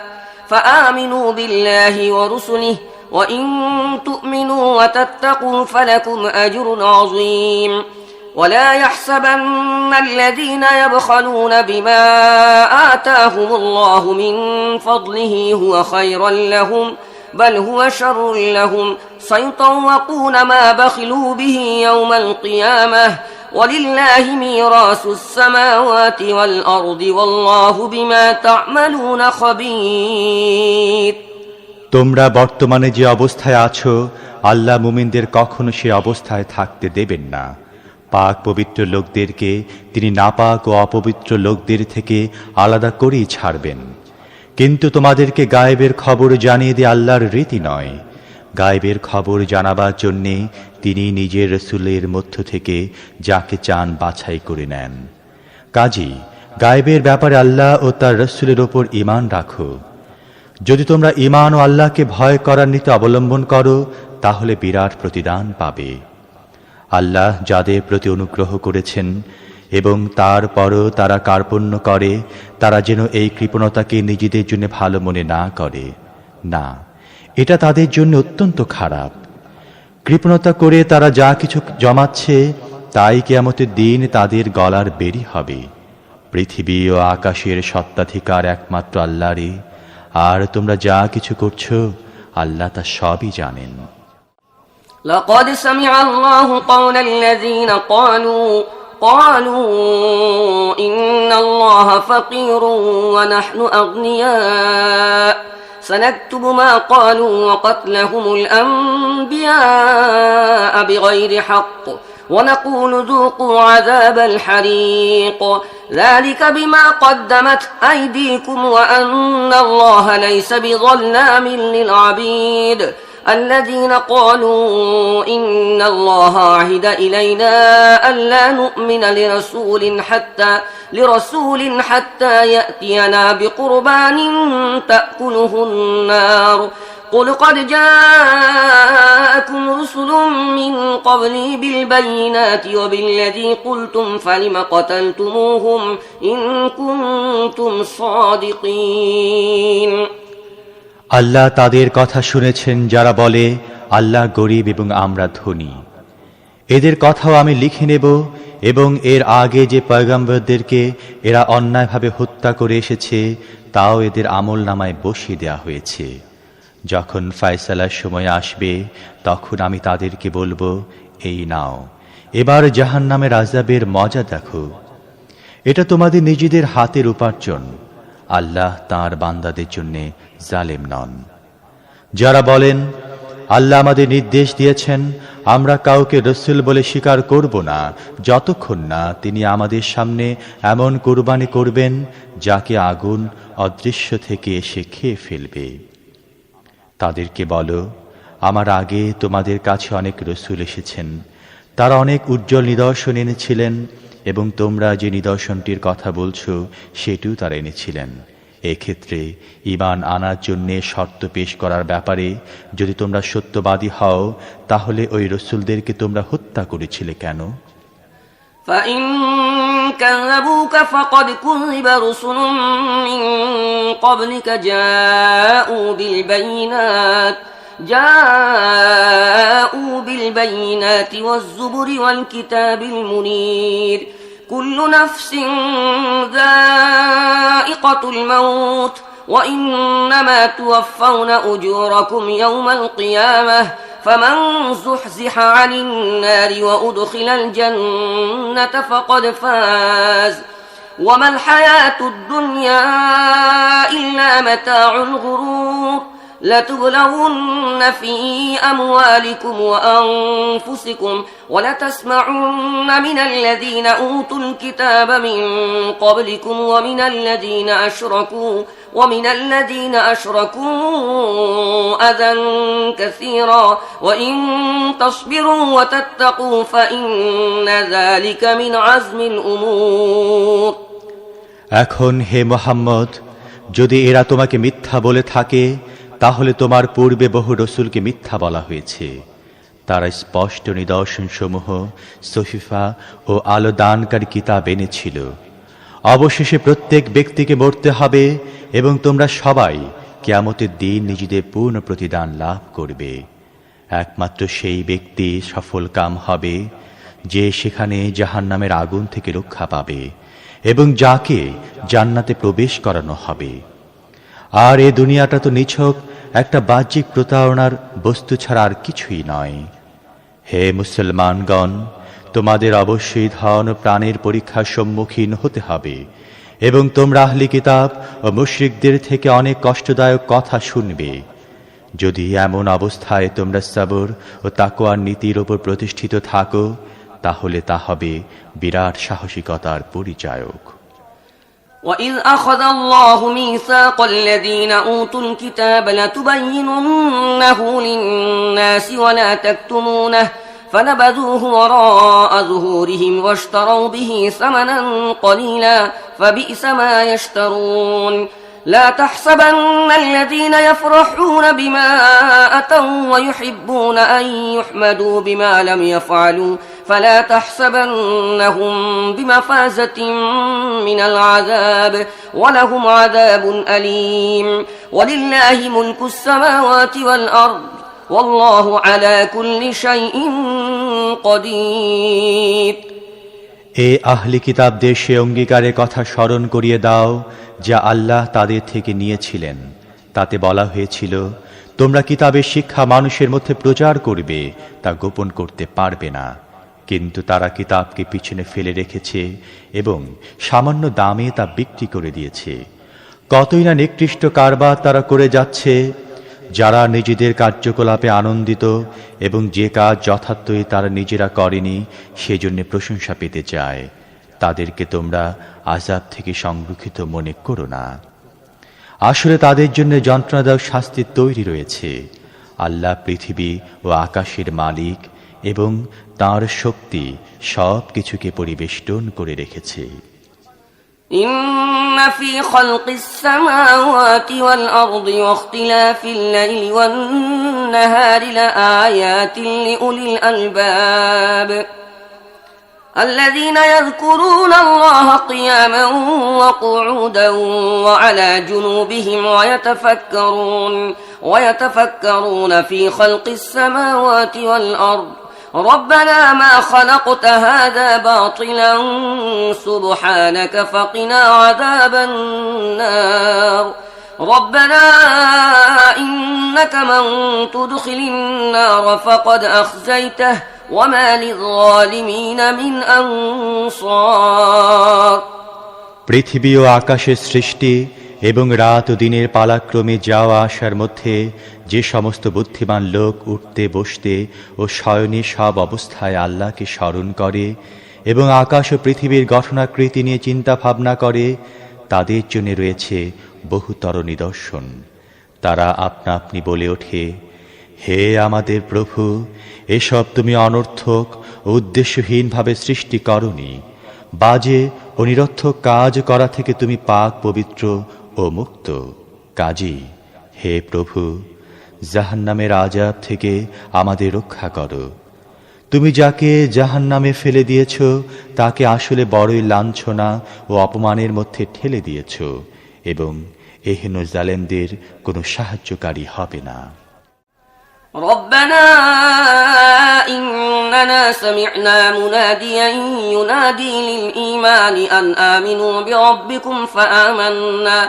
فآمنوا بالله ورسله وإن تؤمنوا وتتقوا فلكم أجر عظيم ولا يحسبن الذين يبخلون بما آتاهم الله من فضله هو خيرا لهم بل هو شر لهم سيطوقون ما بخلوا به يوم القيامة ولله ميراث السماوات والأرض والله بما تعملون خبير। তোমরা বর্তমানে যে অবস্থায় আছো, আল্লাহ মুমিনদের কখনো সে অবস্থায় থাকতে দেবেন না। পাক পবিত্র লোকদেরকে তিনি নাপাক ও অপবিত্র লোকদের থেকে আলাদা করেই ছাড়বেন। কিন্তু তোমাদেরকে গায়েবের খবর জানিয়ে দিয়ে আল্লাহর রীতি নয়। গায়েবের খবর জানাবার জন্যে তিনি নিজের রসুলের মধ্য থেকে যাকে চান বাছাই করে নেন। কাজী গায়েবের ব্যাপারে আল্লাহ ও তার রসুলের ওপর ঈমান রাখো। যদি তোমরা ঈমান ও আল্লাহকে ভয় করার নীতি অবলম্বন করো, তাহলে বিরাট প্রতিদান পাবে। আল্লাহ যাদের প্রতি অনুগ্রহ করেছেন এবং তারপরও তারা কার্পণ্য করে, তারা যেন এই কৃপণতাকে নিজেদের জন্য ভালো মনে না করে। না, এটা তাদের জন্য অত্যন্ত খারাপ। কৃপণতা করে তারা যা কিছু জমাচ্ছে, তাই কিয়ামতের দিন তাদের গলার বেরি হবে। পৃথিবী ও আকাশের সত্ত্বাধিকার একমাত্র আল্লাহরই, আর তোমরা যা কিছু করছো আল্লাহ তা সবই জানেন। لقد سمع الله قول الذين قالوا إن الله فقير ونحن أغنياء سنكتب ما قالوا وقتلهم الأنبياء بغير حق ونقول ذوقوا عذاب الحريق ذلك بما قدمت أيديكم وأن الله ليس بظلام للعبيد الذين قالوا إن الله عهد إلينا ألا نؤمن لرسول حتى يأتينا بقربان تأكله النار قل قد جاءكم رسل من قبلي بالبينات وبالذي قلتم فلم قتلتموهم إن كنتم صادقين। আল্লাহ তাদের কথা শুনেছেন যারা বলে আল্লাহ গরিব এবং আমরা ধনী। এদের কথাও আমি লিখে নেব এবং এর আগে যে পয়গম্বরদেরকে এরা অন্যায়ভাবে হত্যা করে এসেছে তাও এদের আমল নামায় বসিয়ে দেওয়া হয়েছে। যখন ফয়সালার সময় আসবে তখন আমি তাদেরকে বলবো, এই নাও, এবার জাহান্নামের আযাবের মজা দেখো। এটা তোমাদের নিজেদের হাতের উপার্জন। আল্লাহ তাঁর বান্দাদের জন্য জালেম নন। যারা বলেন আল্লাহ আমাদের নির্দেশ দিয়েছেন আমরা কাউকে রসুল বলে স্বীকার করব না যতক্ষণ না তিনি আমাদের সামনে এমন কুরবানি করবেন যাকে আগুন অদৃশ্য থেকে এসে খেয়ে ফেলবে। তাদেরকে বলো, আমার আগে তোমাদের কাছে অনেক রসুল এসেছেন, তারা অনেক উজ্জ্বল নিদর্শন এনেছিলেন এবং তোমরা যে নিদর্শনটির কথা বলছো সেটিও তারা এনেছিলেন। এক্ষেত্রে ঈমান আনার জন্যে শর্ত পেশ করার ব্যাপারে যদি তোমরা সত্যবাদী হও তাহলে ওই রসুলদেরকে তোমরা হত্যা করেছিলে কেন? فإن كذبوك فقد كذب رسل من قبلك جاءوا بالبينات والزبر والكتاب المنير كل نفس ذائقة الموت وإنما توفون أجوركم يوم القيامة فمن زحزح عن النار وأدخل الجنة فقد فاز وما الحياة الدنيا إلا متاع الغرور لتبلغن في أموالكم وأنفسكم ولتسمعن من الذين أوتوا الكتاب من قبلكم ومن الذين أشركوا أذى كثيرا وإن تصبروا وتتقوا فإن ذلك من عزم الأمور এখন হে মুহাম্মদ, যদি এরা তোমাকে মিথ্যা বলে থাকে তাহলে তোমার পূর্বে বহু রসুলকে মিথ্যা বলা হয়েছে। তারা স্পষ্ট নিদর্শনসমূহ সহিফা ও আলো দানকারী কিতাব এনেছিল। অবশেষে প্রত্যেক ব্যক্তিকে মরতে হবে এবং তোমরা সবাই কিয়ামতের দিন নিজেদের পূর্ণ প্রতিদান লাভ করবে। একমাত্র সেই ব্যক্তি সফল কাম হবে যে সেখানে জাহান্নামের আগুন থেকে রক্ষা পাবে এবং যাকে জান্নাতে প্রবেশ করানো হবে। আর এ দুনিয়াটা তো নিছক একটা বাহ্যিক প্রতারণার বস্তু ছাড়া আর কিছুই নয়। হে মুসলমানগণ, তোমাদের অবশ্যই ধন ও প্রাণের পরীক্ষার সম্মুখীন হতে হবে এবং তোমরা আহলি কিতাব ও মুশরিকদের থেকে অনেক কষ্টদায়ক কথা শুনবে। যদি এমন অবস্থায় তোমরা সবর ও তাকওয়ার নীতির উপর প্রতিষ্ঠিত থাকো তাহলে তা হবে বিরাট সাহসিকতার পরিচায়ক। وَإِذْ أَخَذَ اللَّهُ مِيثَاقَ الَّذِينَ أُوتُوا الْكِتَابَ لَتُبَيِّنُنَّهُ لِلنَّاسِ وَلَا تَكْتُمُونَهُ فَنَبَذُوهُ وَرَاءَ ظُهُورِهِمْ وَاشْتَرَوْا بِهِ ثَمَنًا قَلِيلًا فَبِئْسَ مَا يَشْتَرُونَ لا تحسبن الذين يفرحون بما أتوا ويحبون أن يحمدوا بما لم يفعلوا فلا تحسبنهم بمفازة من العذاب ولهم عذاب أليم ولله ملك السماوات والأرض والله على كل شيء قدير এ আহলি কিতাবদের সে অঙ্গীকারের কথা স্মরণ করিয়ে দাও যা আল্লাহ তাদের থেকে নিয়েছিলেন। তাতে বলা হয়েছিল, তোমরা কিতাবের শিক্ষা মানুষের মধ্যে প্রচার করবে, তা গোপন করতে পারবে না। কিন্তু তারা কিতাবকে পিছনে ফেলে রেখেছে এবং সামান্য দামে তা বিক্রি করে দিয়েছে। কতই না নিকৃষ্ট কারবার তারা করে যাচ্ছে। যারা নিজেদের কার্যকলাপে আনন্দিত এবং যে কাজ যথার্থই তারা নিজেরা করেনি সেজন্য প্রশংসা পেতে চায়, তাদেরকে তোমরা আযাব থেকে সংরক্ষিত মনে করো না। আসলে তাদের জন্য যন্ত্রণাদায়ক শাস্তি তৈরি রয়েছে। আল্লাহ পৃথিবী ও আকাশের মালিক এবং তাঁর শক্তি সব কিছুকে পরিবেষ্টন করে রেখেছে। إن في خلق السماوات والأرض واختلاف الليل والنهار لآيات لأولي الألباب الذين يذكرون الله قياما وقعودا وعلى جنوبهم ويتفكرون في خلق السماوات والأرض ربنا ما خلقت هذا باطلا سبحانك فقنا عذاب النار ربنا إنك من تدخل النار فقد أخزيته وما للظالمين من أنصار পৃথিবী ও আকাশের সৃষ্টি এবং রাত ও দিনের পালাক্রমে যাওয়া আসার মধ্যে যে সমস্ত বুদ্ধিমান লোক উঠতে বসতে ও শয়নে সব অবস্থায় আল্লাহকে স্মরণ করে এবং আকাশ ও পৃথিবীর গঠনাকৃতি নিয়ে চিন্তা ভাবনা করে, তাদের জন্য রয়েছে বহুতর নিদর্শন। তারা আপনা আপনি বলে ওঠে, হে আমাদের প্রভু, এসব তুমি অনর্থক ও উদ্দেশ্যহীনভাবে সৃষ্টি করনি। বাজে ও নিরর্থক কাজ করা থেকে তুমি পাক পবিত্র ও মুক্ত। কাজী হে প্রভু, জাহান্নামের আযাব থেকে আমাদের রক্ষা করো। তুমি যাকে জাহান্নামে ফেলে দিয়েছ তাকে আসলে বড়ই লাঞ্ছনা ও অপমানের মধ্যে ঠেলে দিয়েছ এবং এহেন জালেমদের কোনো সাহায্যকারী হবে না। ربنا إننا سمعنا مناديا ينادي للإيمان أن آمنوا بربكم فآمنا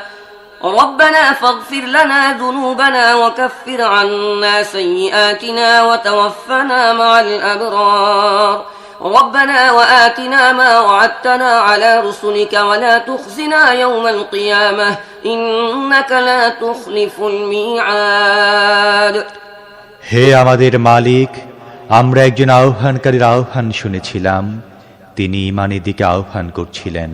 ربنا فاغفر لنا ذنوبنا وكفر عنا سيئاتنا وتوفنا مع الأبرار ربنا وآتنا ما وعدتنا على رسلك ولا تخزنا يوم القيامة إنك لا تخلف الميعاد হে আমাদের মালিক, আমরা একজন আহ্বানকারীর আহ্বান শুনেছিলাম। তিনি ঈমানের দিকে আহ্বান করছিলেন।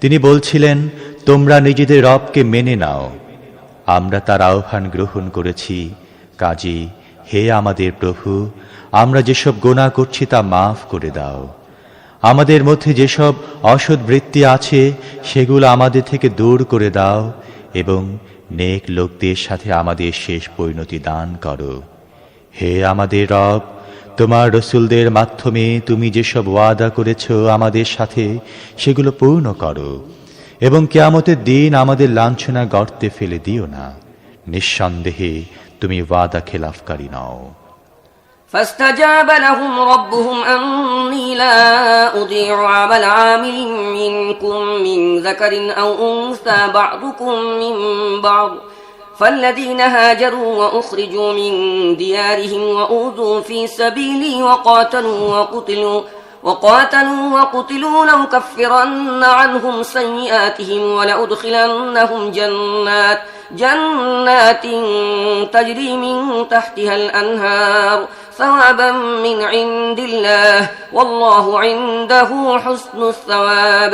তিনি বলছিলেন, তোমরা নিজেদের রবকে মেনে নাও। আমরা তার আহ্বান গ্রহণ করেছি। কাজী হে আমাদের প্রভু, আমরা যেসব গুনাহ করছি তা মাফ করে দাও। আমাদের মধ্যে যেসব অসৎ বৃত্তি আছে সেগুলো আমাদের থেকে দূর করে দাও এবং নেক লোকদের সাথে আমাদের শেষ পরিণতি দান করো। হে আমাদের রব, তোমার রসুলদের মাধ্যমে তুমি যেসব ওয়াদা করেছ আমাদের সাথে সেগুলো পূর্ণ করো এবং কিয়ামতের দিন আমাদের লাঞ্ছনা গর্তে ফেলে দিও না। নিঃসন্দেহে তুমি ওয়াদা খেলাফকারী নও। فاستجاب لهم ربهم أني لا أضيع عمل عامل منكم من ذكر أو أنثى بعضكم من بعض فالذين هاجروا وأخرجوا من ديارهم وأوذوا في سبيلي وقاتلوا لأكفرن عنهم سيئاتهم ولأدخلنهم جنات تجري من تحتها الأنهار ثوابا من عند الله والله عنده حسن الثواب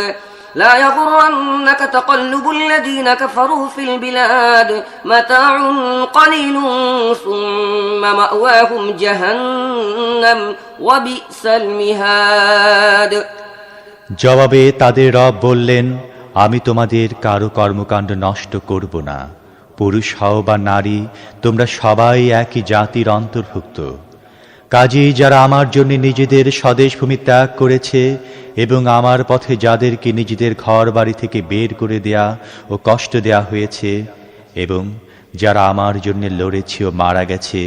لا يغرنك تقلب الذين كفروا في البلاد متاع قليل ثم مأواهم جهنم وبئس المهاد জবাবে তাদের রব বললেন, আমি তোমাদের কারো কর্মকাণ্ড নষ্ট করব না। পুরুষ হও বা নারী, তোমরা সবাই একই জাতির অন্তর্ভুক্ত। কাজেই যারা আমার জন্য নিজেদের স্বদেশভূমি ত্যাগ করেছে এবং আমার পথে যাদেরকে নিজেদের ঘর বাড়ি থেকে বের করে দেয়া ও কষ্ট দেয়া হয়েছে এবং যারা আমার জন্য লড়েছে ও মারা গেছে,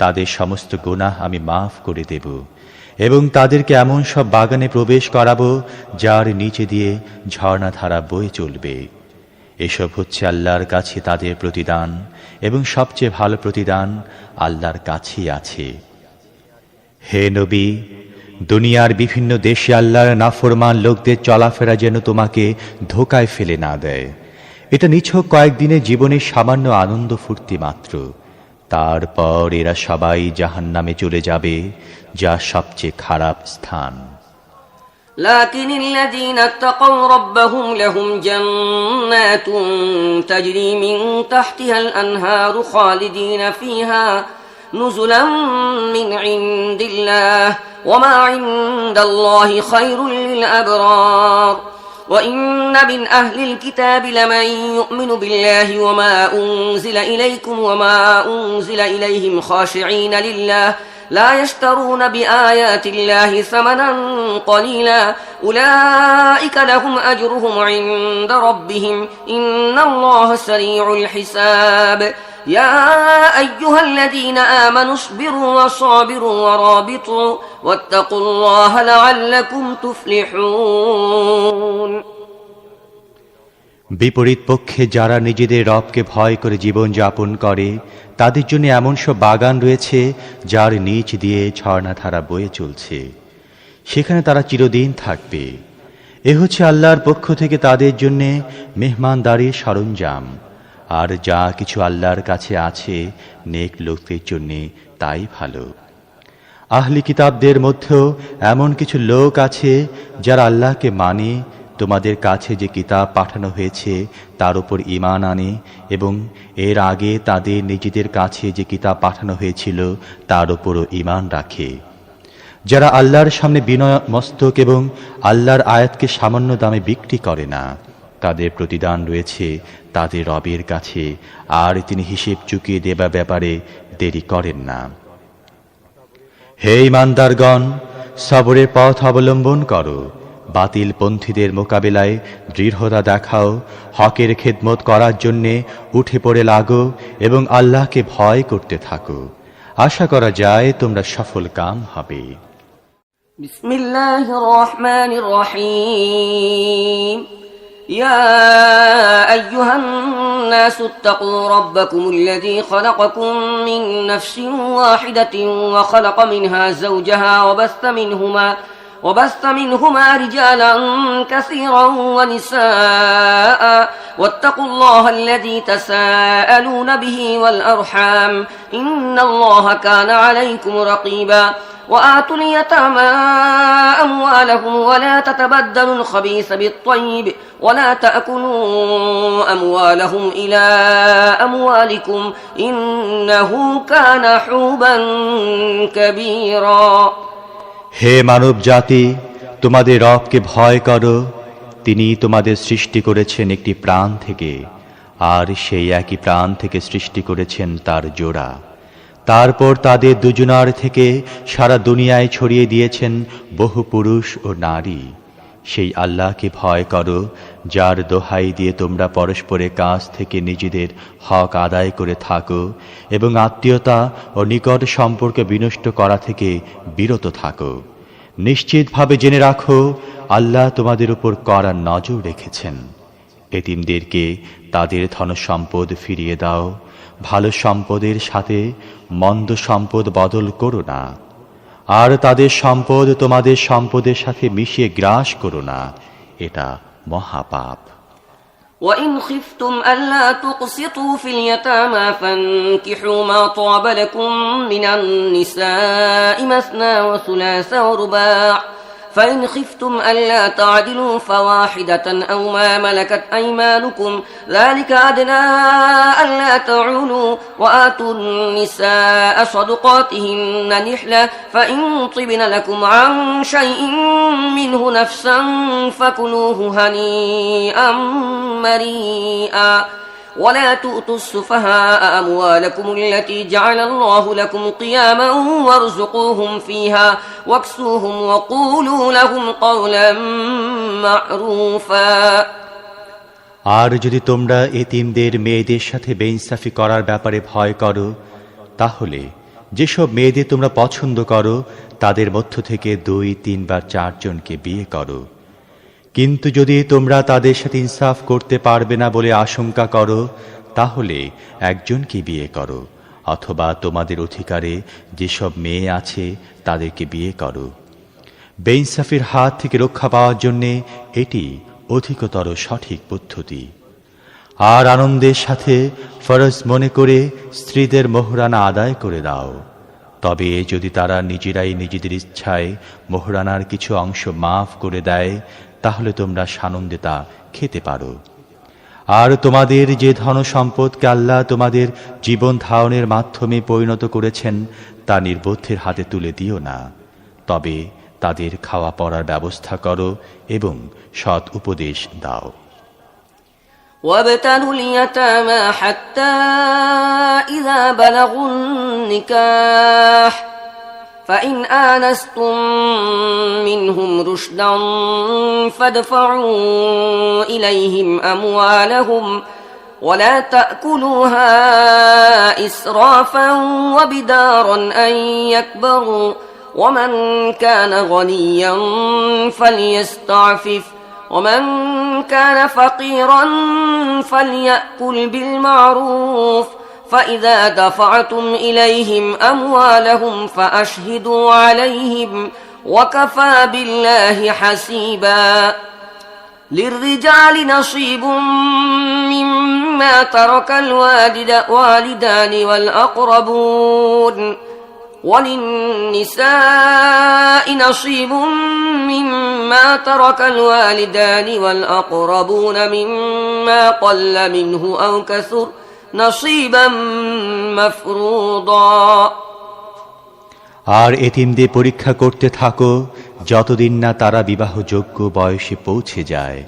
তাদের সমস্ত গুনাহ আমি মাফ করে দেব এবং তাদেরকে এমন সব বাগানে প্রবেশ করাবো যার নিচে দিয়ে ঝর্ণাধারা বয়ে চলবে। এসব হচ্ছে আল্লাহর কাছে তাদের প্রতিদান এবং সবচেয়ে ভালো প্রতিদান আল্লাহর কাছেই আছে। হে নবী, দুনিয়ার বিভিন্ন দেশে আল্লাহর নাফরমান লোকদের চলাফেরা যেন তোমাকে ধোকায় ফেলে না দেয়। এটা নিছক কয়েকদিনের জীবনের সামান্য আনন্দ ফুর্তি মাত্র। তারপর এরা সবাই জাহান্নামে চলে যাবে, যা সবচেয়ে খারাপ স্থান। لكن الذين اتقوا ربهم لهم جنات تجري من تحتها الأنهار خالدين فيها نزلا من عند الله وما عند الله خير للأبرار وإن من أهل الكتاب لمن يؤمن بالله وما أنزل إليكم وما أنزل إليهم خاشعين لله لا يشترون بآيات الله ثمنا قليلا أولئك لهم أجرهم عند ربهم إن الله سريع الحساب يا أيها الذين آمنوا اصبروا وصابروا ورابطوا واتقوا الله لعلكم تفلحون বিপরীত পক্ষে যারা নিজেদের রবকে ভয় করে জীবন যাপন করে, তাদের জন্য এমন সব বাগান রয়েছে যার নিচ দিয়ে ঝর্ণাধারা বয়ে চলছে। সেখানে তারা চিরদিন থাকবে। এ হচ্ছে আল্লাহর পক্ষ থেকে তাদের জন্য মেহমানদারির সরঞ্জাম। আর যা কিছু আল্লাহর কাছে আছে নেক লোকদের জন্য তাই ভালো। আহলি কিতাবদের মধ্যেও এমন কিছু লোক আছে যারা আল্লাহকে মানে, তোমাদের কাছে যে কিতাব পাঠানো হয়েছে তার উপর ঈমান আনে এবং এর আগে তাদের নিজেদের কাছে যে কিতাব পাঠানো হয়েছিল তার উপরও ঈমান রাখে। যারা আল্লাহর সামনে বিনয় মস্তক এবং আল্লাহর আয়াতকে সামান্য দামে বিক্রি করে না, তাদের প্রতিদান রয়েছে তাদের রবের কাছে, আর তিনি হিসেব চুকিয়ে দেবা ব্যাপারে দেরি করেন না। হে ঈমানদারগণ, সবরের পথ অবলম্বন করো, বাতিল পন্থীদের মোকাবিলায় দৃঢ়তা দেখাও, হকের খেদমত করার জন্যে উঠে পড়ে লাগো এবং আল্লাহকে ভয় করতে থাকো। আশা করা যায় তোমরা সফল কাম হবে। বিসমিল্লাহির রহমানির রহিম يا أيها الناس اتقوا ربكم الذي خلقكم من نفس واحدة وخلق منها زوجها وبث منهما رجالا كثيرا ونساء واتقوا الله الذي تساءلون به والأرحام إن الله كان عليكم رقيبا وآتوا اليتامى أموالهم ولا تتبدلوا الخبيث بالطيب ولا تأكلوا أموالهم إلى أموالكم إنه كان حوبا كبيرا হে মানব জাতি, তোমাদের রবকে ভয় করো। তিনি তোমাদের সৃষ্টি করেছেন একটি প্রাণ থেকে, আর সেই একই প্রাণ থেকে সৃষ্টি করেছেন তার জোড়া। তারপর তাদের দুজনার থেকে সারা দুনিয়ায় ছড়িয়ে দিয়েছেন বহু পুরুষ ও নারী। সেই আল্লাহকে ভয় করো, যার দোহাই দিয়ে তোমরা পরস্পরের কাছ থেকে নিজেদের হক আদায় করে থাকো এবং আত্মীয়তা ও নিকট সম্পর্ক বিনষ্ট করা থেকে বিরত থাকো। নিশ্চিতভাবে জেনে রাখো, আল্লাহ তোমাদের উপর কড়া নজর রেখেছেন। এতিমদেরকে তাদের ধনসম্পদ ফিরিয়ে দাও। ভালো সম্পদের সাথে মন্দ সম্পদ বদল করো না, আর তাদের সম্পদ তোমাদের সম্পদের সাথে মিশিয়ে গ্রাস করো না, এটা মহাপাপ। وإن خفتم ألا تقسطوا في اليتامى فانكحوا ما طاب لكم من النساء مثنى وثلاث ورباع فإن خفتم ألا تعدلوا فواحدة أو ما ملكت أيمانكم ذلك أدنى ألا تعولوا وآتوا النساء صدقاتهن نحلة فإن طبن لكم عن شيء منه نفسا فكلوه هنيئا مريئا ولا تؤتوا السفهاء أموالكم التي جعل الله لكم قياما وارزقوهم فيها واكسوهم وقولوا لهم قولا معروفا আর যদি তোমরা এতিমদের মেয়েদের সাথে বেইনসাফি করার ব্যাপারে ভয় করো, তাহলে যেসব মেয়েদের তোমরা পছন্দ করো তাদের মধ্য থেকে 2, 3 বা 4 জনকে বিয়ে করো। কিন্তু যদি তোমরা তাদের সাথে ইনসাফ করতে পারবে না বলে আশঙ্কা করো, তাহলে একজনকে বিয়ে করো, অথবা তোমাদের অধিকারে যেসব মেয়ে আছে তাদেরকে বিয়ে করো। বেইনসাফির হাত থেকে রক্ষা পাওয়ার জন্যে এটি অধিকতর সঠিক পদ্ধতি। আর আনন্দের সাথে ফরজ মনে করে স্ত্রীদের মোহরানা আদায় করে দাও। তবে যদি তারা নিজেরাই নিজেদের ইচ্ছায় মোহরানার কিছু অংশ মাফ করে দেয়, তাহলে তোমরা সানন্দে তা খেতে পারো। আর তোমাদের যে ধন সম্পদকে আল্লাহ তোমাদের জীবন ধারণের মাধ্যমে পরিণত করেছেন তা নির্বোধের হাতে তুলে দিও না, তবে তাদের খাওয়া পড়ার ব্যবস্থা করো এবং সৎ উপদেশ দাও। وابتلوا اليتامى حتى إذا بلغوا النكاح فإن آنستم منهم رشدا فادفعوا إليهم أموالهم ولا تأكلوها إسرافا وبدارا أن يكبروا ومن كان غنيا فليستعفف ومن كان فقيرا فليأكل بالمعروف فإذا دفعتم إليهم أموالهم فأشهدوا عليهم وكفى بالله حسيبا للرجال نصيب مما ترك الوالدان والأقربون وللنساء نصيب مما ترك الوالدان والأقربون مما قل منه أو كثر نصيبا مفروضا আর এতিমদের পরীক্ষা করতে থাকো যতদিন না তারা বিবাহযোগ্য বয়সে পৌঁছে যায়।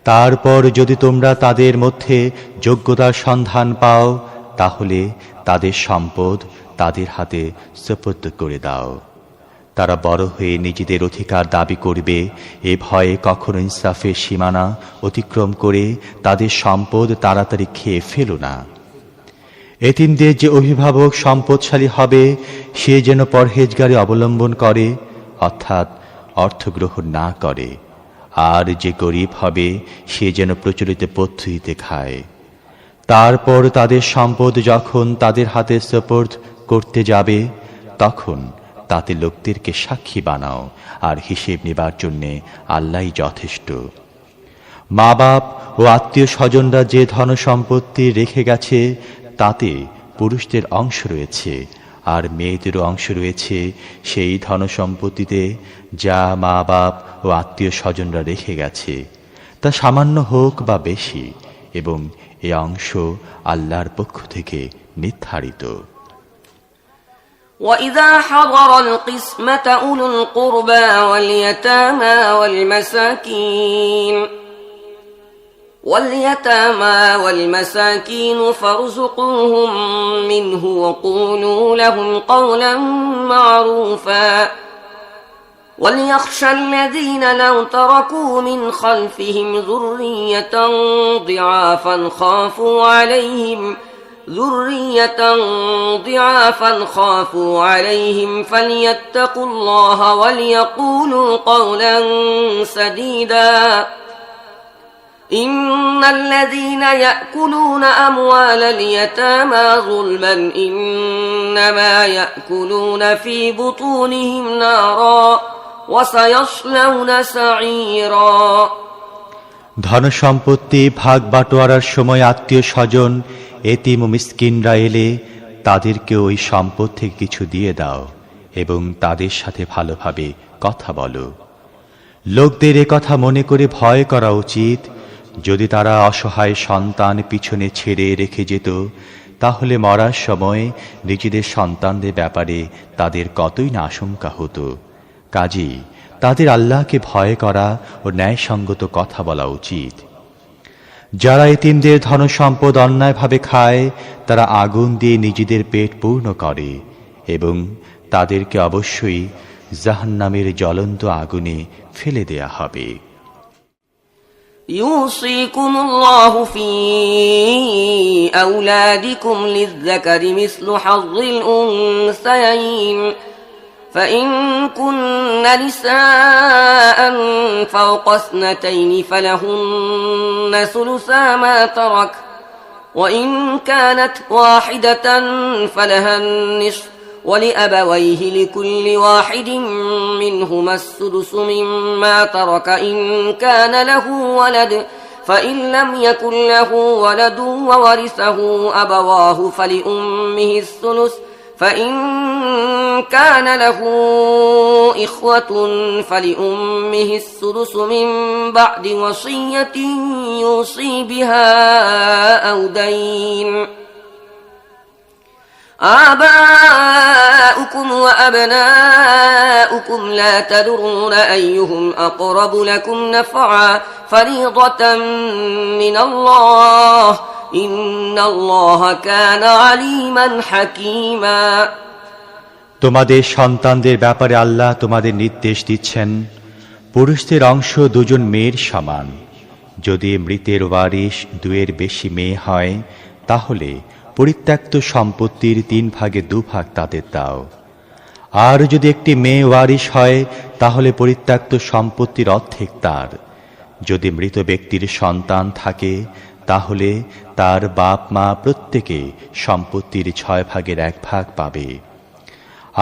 তারপর যদি তোমরা তাদের মধ্যে যোগ্যতার সন্ধান পাও, তাহলে তাদের সম্পদ তাদের হাতে সুপুর্দ করে দাও। তারা বড় হয়ে নিজেদের অধিকার দাবি করবে, এ ভয়ে কখনো ইনসাফের সীমানা অতিক্রম করে তাদের সম্পদ তাড়াতাড়ি খেয়ে ফেলো না। এতিমদের যে অভিভাবক সম্পদশালী হবে সে যেন পরহেজগারি অবলম্বন করে, অর্থাৎ অর্থগ্রহণ না করে, আর যে গরিব হবে সে যেন প্রচলিত পদ্ধতিতে খায়। তারপর তাদের সম্পদ যখন তাদের হাতে সুপুর্দ করতে যাবে, তখন তাতে লোকদেরকে সাক্ষী বানাও, আর হিসেব নেবার জন্যে আল্লাহই যথেষ্ট। মা বাপ ও আত্মীয় স্বজনরা যে ধন সম্পত্তি রেখে গেছে তাতে পুরুষদের অংশ রয়েছে, আর মেয়েদেরও অংশ রয়েছে সেই ধন সম্পত্তিতে যা মা বাপ ও আত্মীয় স্বজনরা রেখে গেছে, তা সামান্য হোক বা বেশি, এবং এ অংশ আল্লাহর পক্ষ থেকে নির্ধারিত। وَإِذَا حَضَرَ الْقِسْمَةَ أُولُو الْقُرْبَى وَالْيَتَامَى وَالْمَسَاكِينُ فَارْزُقُوهُم مِّنْهُ وَقُولُوا لَهُمْ قَوْلًا مَّعْرُوفًا وَلْيَخْشَ الَّذِينَ لَوْ تَرَكُوا مِنْ خَلْفِهِمْ ذُرِّيَّةً ضعافا خافوا عليهم فليتقوا الله وليقولوا قولا سديدا إن الذين يأكلون أموال اليتامى ظلما إنما يأكلون في بطونهم نارا وسيصلون سعيرا। ধন সম্পত্তি ভাগ বাটোয়ারার সময় আত্মীয় স্বজন, এতিম ও মিসকিনরা এলে তাদেরকে ওই সম্পদ থেকে কিছু দিয়ে দাও এবং তাদের সাথে ভালোভাবে কথা বলো। লোকদের এ কথা মনে করে ভয় করা উচিত। যদি তারা অসহায় সন্তান পিছনে ছেড়ে রেখে যেত, তাহলে মরার সময় নিজেদের সন্তানদের ব্যাপারে তাদের কতই না আশঙ্কা হতো। কাজেই তাদের আল্লাহকে ভয় করা ও ন্যায়সঙ্গত কথা বলা উচিত। যারা এতিমদের ধন সম্পদ অন্যায়ভাবে খায়, তারা আগুন দিয়ে নিজেদের পেট পূর্ণ করে এবং তাদেরকে অবশ্যই জাহান্নামের জ্বলন্ত আগুনে ফেলে দেয়া হবে। يوصيكم الله في أولادكم للذكر مثل حظ الأنثيين فإن كن نساء فوق اثنتين فلهن ثلثا ما ترك وإن كانت واحدة فلها النصف ولأبويه لكل واحد منهما السدس مما ترك إن كان له ولد فإن لم يكن له ولد وورثه أبواه فلأمه الثلث فإن كان له إخوة فلأمه السدس من بعد وصية يوصي بها أو دين آباؤكم وأبناؤكم لا تدرون أيهم أقرب لكم نفعا فريضة من الله إن الله كان عليما حكيما। তোমাদের সন্তানদের ব্যাপারে আল্লাহ তোমাদের নির্দেশ দিচ্ছেন, পুরুষদের অংশ দুজন মেয়ের সমান। যদি মৃতের ওয়ারিশ দুয়ের বেশি মেয়ে হয়, তাহলে পরিত্যক্ত সম্পত্তির 3 ভাগে 2 ভাগ তাদের দাও। আর যদি একটি মেয়ে ওয়ারিশ হয়, তাহলে পরিত্যক্ত সম্পত্তির অর্ধেক তার। যদি মৃত ব্যক্তির সন্তান থাকে, তাহলে তার বাপ মা প্রত্যেকে সম্পত্তির 6 ভাগের 1 ভাগ পাবে।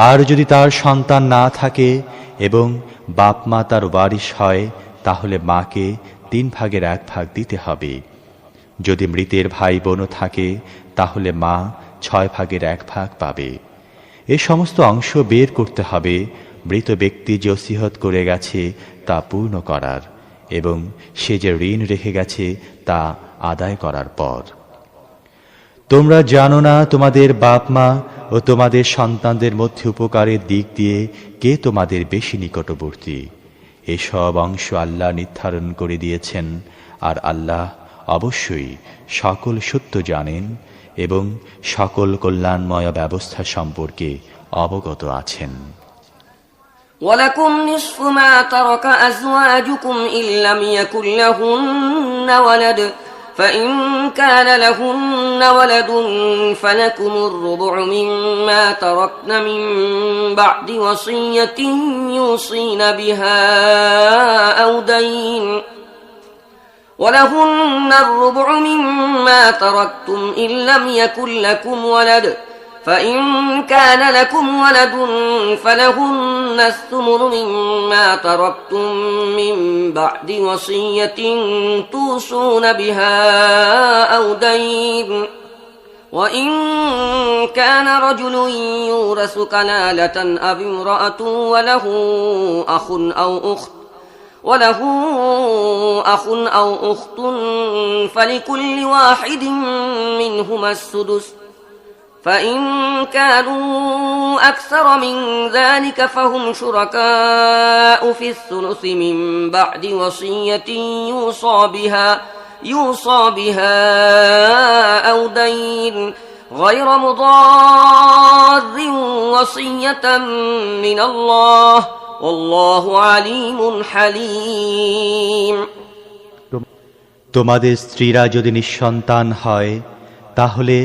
আর যদি তার সন্তান না থাকে এবং বাপ মা তার ওয়ারিশ হয়, তাহলে মাকে 3 ভাগের 1 ভাগ দিতে হবে। যদি মৃতের ভাই বোনও থাকে, তাহলে মা 6 ভাগের 1 ভাগ পাবে। এ সমস্ত অংশ বের করতে হবে মৃত ব্যক্তি যে ওসিয়ত করে গেছে তা পূর্ণ করার এবং সে যে ঋণ রেখে গেছে তা আদায় করার পর। তোমরা জানো না তোমাদের বাপ মা ও তোমাদের সন্তানদের মধ্যে উপকারের দিক দিয়ে কে তোমাদের বেশি নিকটবর্তী। এসব অংশ আল্লাহ নির্ধারণ করে দিয়েছেন, আর আল্লাহ অবশ্যই সকল সত্য জানেন এবং সকল কল্যাণময় ব্যবস্থা সম্পর্কে অবগত আছেন। ولكم نصف ما ترك أزواجكم إن لم يكن لهن ولد فإن كان لهن ولد فلكم الربع مما تركن من بعد وصية يوصين بها أو دين ولهن الربع مما تركتم إن لم يكن لكم ولد فإن كان لكم ولد فلهن الثمن مما تركتم من بعد وصية توصون بها أو دين وإن كان رجل يورث كلالة أو امرأة وله أخ أو أخت فلكل واحد منهما السدس فإن كانوا أكثر من ذلك فهم شركاء في الثلث من بعد وصية يوصى بها أو دين غير مضار وصية من الله والله عليم حليم তোমাদের স্ত্রীরা যদি নিঃসন্তান হয় তাহলে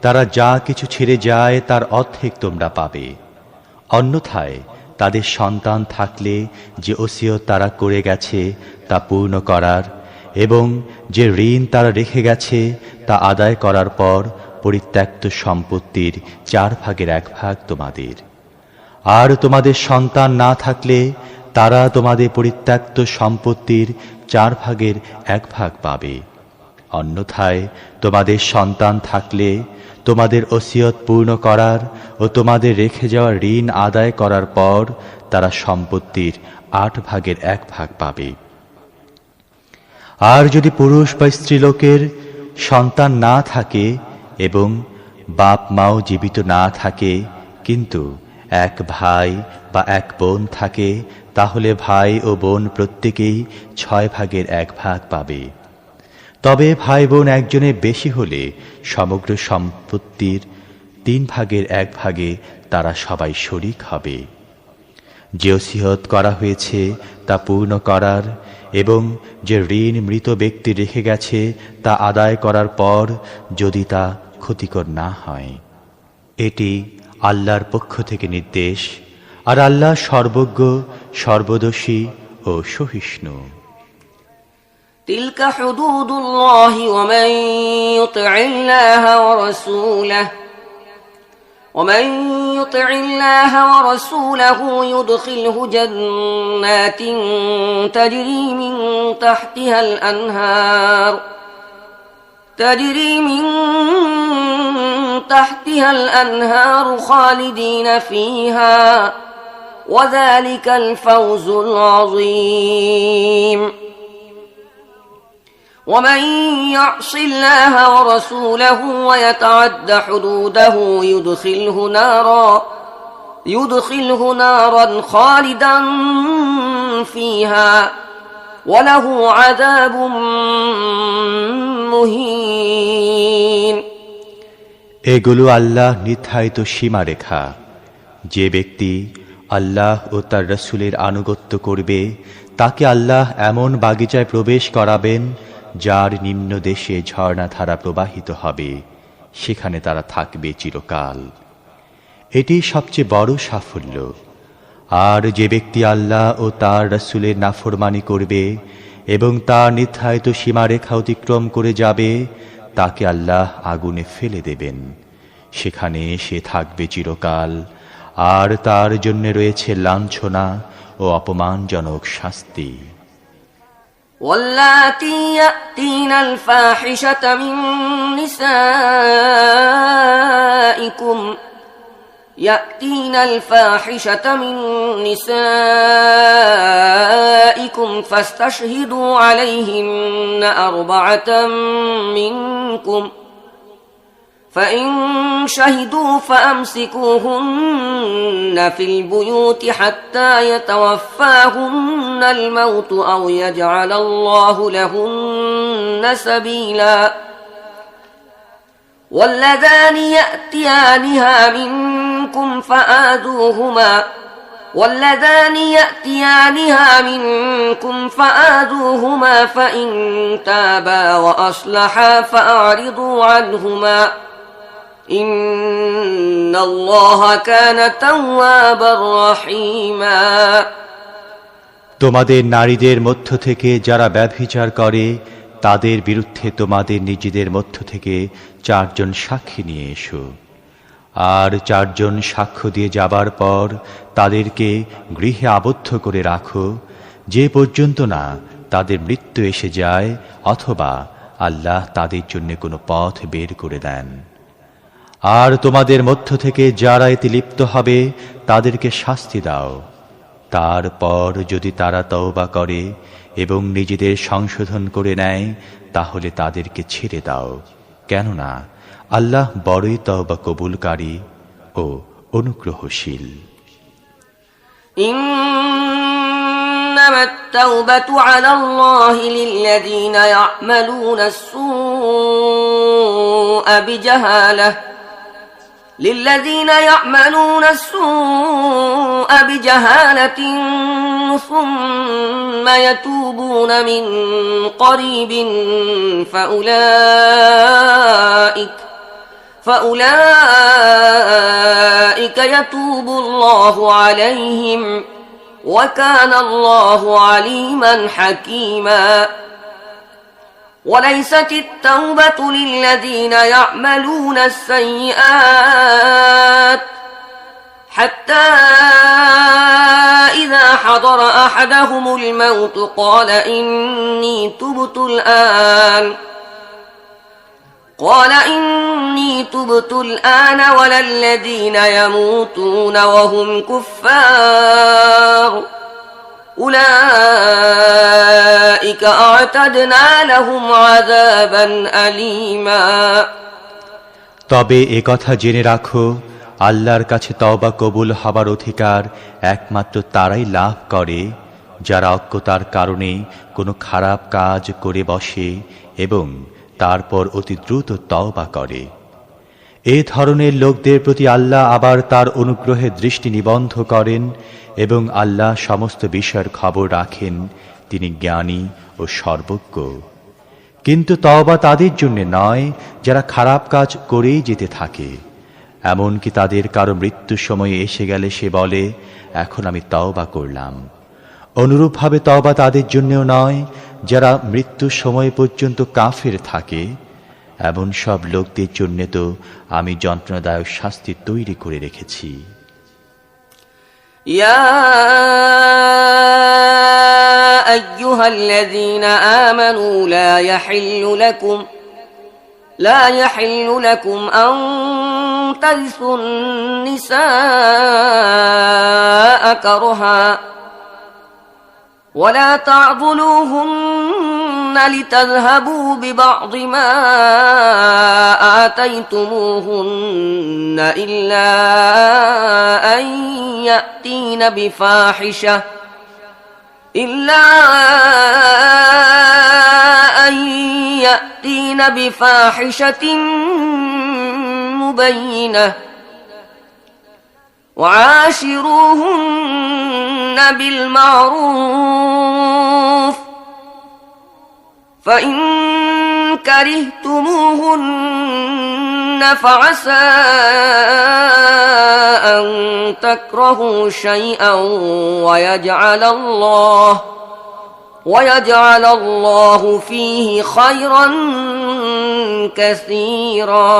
তারা যা কিছু ছেড়ে যায় তার অর্ধেক তোমরা পাবে। অন্যথায় তাদের সন্তান থাকলে যে ওসিয়ত তারা করে গেছে তা পূর্ণ করার এবং যে ঋণ তারা রেখে গেছে তা আদায় করার পর পরিত্যক্ত সম্পত্তির 4/1 তোমাদের। আর তোমাদের সন্তান না থাকলে তারা তোমাদের পরিত্যক্ত সম্পত্তির 4/1 পাবে। অন্যথায় তোমাদের সন্তান থাকলে তোমাদের ওসিয়ত পূর্ণ করার ও তোমাদের রেখে যাওয়া ঋণ আদায় করার পর তারা সম্পত্তির 8/1 পাবে। আর যদি পুরুষ বা স্ত্রীলোকের সন্তান না থাকে এবং বাপ মাও জীবিত না থাকে কিন্তু এক ভাই বা এক বোন থাকে তাহলে ভাই ও বোন প্রত্যেকেই 6/1 পাবে। তবে ভাই বোন একজনের বেশি হলে সমগ্র সম্পত্তির 3/1 তারা সবাই শরিক হবে। যে ওসিয়ত করা হয়েছে তা পূর্ণ করার এবং যে ঋণ মৃত ব্যক্তি রেখে গেছে তা আদায় করার পর যদি তা ক্ষতিকর না হয়, এটি আল্লাহর পক্ষ থেকে নির্দেশ। আর আল্লাহ সর্বজ্ঞ, সর্বদর্শী ও সহিষ্ণু। تلك حدود الله ومن يطع الله ورسوله يدخله جنات تجري من تحتها الأنهار خالدين فيها وذلك الفوز العظيم ومن يعص الله ورسوله ويتعد حدوده يدخله نارا خالدا فيها وله عذاب مهين এগুলো আল্লাহ নির্ধারিত সীমারেখা। যে ব্যক্তি আল্লাহ ও তার রাসূলের আনুগত্য করবে তাকে আল্লাহ এমন বাগিচায় প্রবেশ করাবেন যার নিম্ন দেশে ঝর্ণাধারা প্রবাহিত হবে, সেখানে তারা থাকবে চিরকাল। এটি সবচেয়ে বড় সাফল্য। আর যে ব্যক্তি আল্লাহ ও তার রাসূলের নাফরমানি করবে এবং তার নির্ধারিত সীমারেখা অতিক্রম করে যাবে তাকে আল্লাহ আগুনে ফেলে দেবেন, সেখানে সে থাকবে চিরকাল। আর তার জন্য রয়েছে লাঞ্ছনা ও অপমানজনক শাস্তি। واللاتي يأتين الفاحشة من نسائكم فاستشهدوا عليهن 4 منكم فإن شهدوا فأمسكوهن في البيوت حتى يتوفاهن الموت أو يجعل الله لهن سبيلا واللذان يأتيانها منكم فآذوهما فإن تابا وأصلحا فأعرضوا عنهما إن الله كان توابا رحيما তোমাদের নারীদের মধ্য থেকে যারা ব্যভিচার করে তাদের বিরুদ্ধে তোমাদের নিজেদের মধ্য থেকে 4 জন সাক্ষী নিয়ে এসো। আর 4 জন সাক্ষ্য দিয়ে যাবার পর তাদেরকে গৃহে আবদ্ধ করে রাখো, যে পর্যন্ত না তাদের মৃত্যু এসে যায় অথবা আল্লাহ তাদের জন্য কোনো পথ বের করে দেন। আর তোমাদের মধ্য থেকে যারা এতে লিপ্ত হবে তাদেরকে শাস্তি দাও। তারপর যদি তারা তওবা করে এবং নিজেদের সংশোধন করে নেয় তাহলে তাদেরকে ছেড়ে দাও, কেননা আল্লাহ বড়ই তওবা কবুলকারী ও অনুগ্রহশীল। إنما التوبة على الله للذين يعملون السوء بجهالة ثم يتوبون من قريب فأولئك يتوب الله عليهم وكان الله عليما حكيما وليست التوبة للذين يعملون السيئات حتى إذا حضر أحدهم الموت قال إني تبت الآن ولا الذين يموتون وهم كفار أولئك أعتدنا لهم عذابا أليما। তবে একথা জেনে রাখো, আল্লাহর কাছে তওবা কবুল হবার অধিকার একমাত্র তারাই লাভ করে যারা অজ্ঞতার কারণে কোনো খারাপ কাজ করে বসে এবং তারপর অতি দ্রুত তওবা করে। এ ধরনের লোকদের প্রতি আল্লাহ আবার তার অনুগ্রহে দৃষ্টি নিবদ্ধ করেন এবং আল্লাহ সমস্ত বিষয়ের খবর রাখেন, তিনি জ্ঞানী ও সর্বজ্ঞ। কিন্তু তওবা তাদের জন্য নয় যারা খারাপ কাজ করেই যেতে থাকে, এমনকি তাদের কারো মৃত্যুর সময় এসে গেলে সে বলে এখন আমি তওবা করলাম। অনুরূপভাবে তওবা তাদের জন্যও নয় যারা মৃত্যুর সময় পর্যন্ত কাফের থাকে, এমন সব লোকদের জন্য তো আমি যন্ত্রণাদায়ক শাস্তি তৈরি করে রেখেছি। يا أيها الذين آمنوا لا يحل لكم أن ترثوا النساء كرها ولا تعضلوهن لتذهبوا ببعض ما آتيتموهن إلا أن يأتين بفاحشة مبينة وعاشروهن بالمعروف فإن كرهتموهن فعسى أن تكرهوا شيئا ويجعل الله فيه خيرا كثيرا।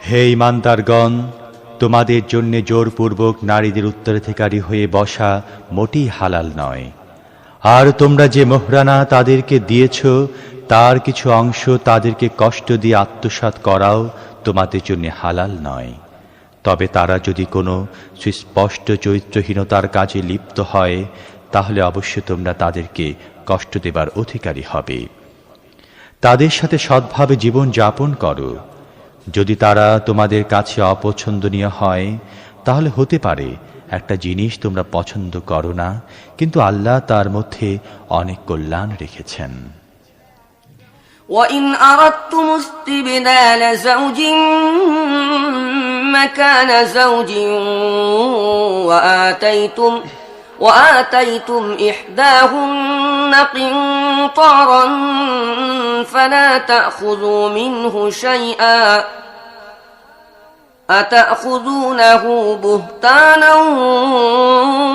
হে ঈমানদারগণ, তোমাদের জন্য জোরপূর্বক নারীদের উত্তরাধিকারী হয়ে বসা মোটেই হালাল নয়। আর তোমরা যে মোহরানা তাদেরকে দিয়েছ তার কিছু অংশ তাদেরকে কষ্ট দিয়ে আত্মসাৎ করাও তোমাদের জন্য হালাল নয়। তবে তারা যদি কোনো সুস্পষ্ট চরিত্রহীনতার কাজে লিপ্ত হয় তাহলে অবশ্য তোমরা তাদেরকে কষ্ট দেবার অধিকারী হবে। তাদের সাথে সৎভাবে জীবন যাপন করো। যদি তারা তোমাদের কাছে অপছন্দনীয় হয় তাহলে হতে পারে একটা জিনিস তোমরা পছন্দ করো না, কিন্তু আল্লাহ তার মধ্যে অনেক কল্যাণ রেখেছেন। وَإِنْ أَرَدْتُمُ اسْتِبْدَالَ زَوْجٍ مَكَانَ زَوْجٍ وآتيتم إحداهن قنطارا فلا تأخذوا منه شيئا أتأخذونه بهتانا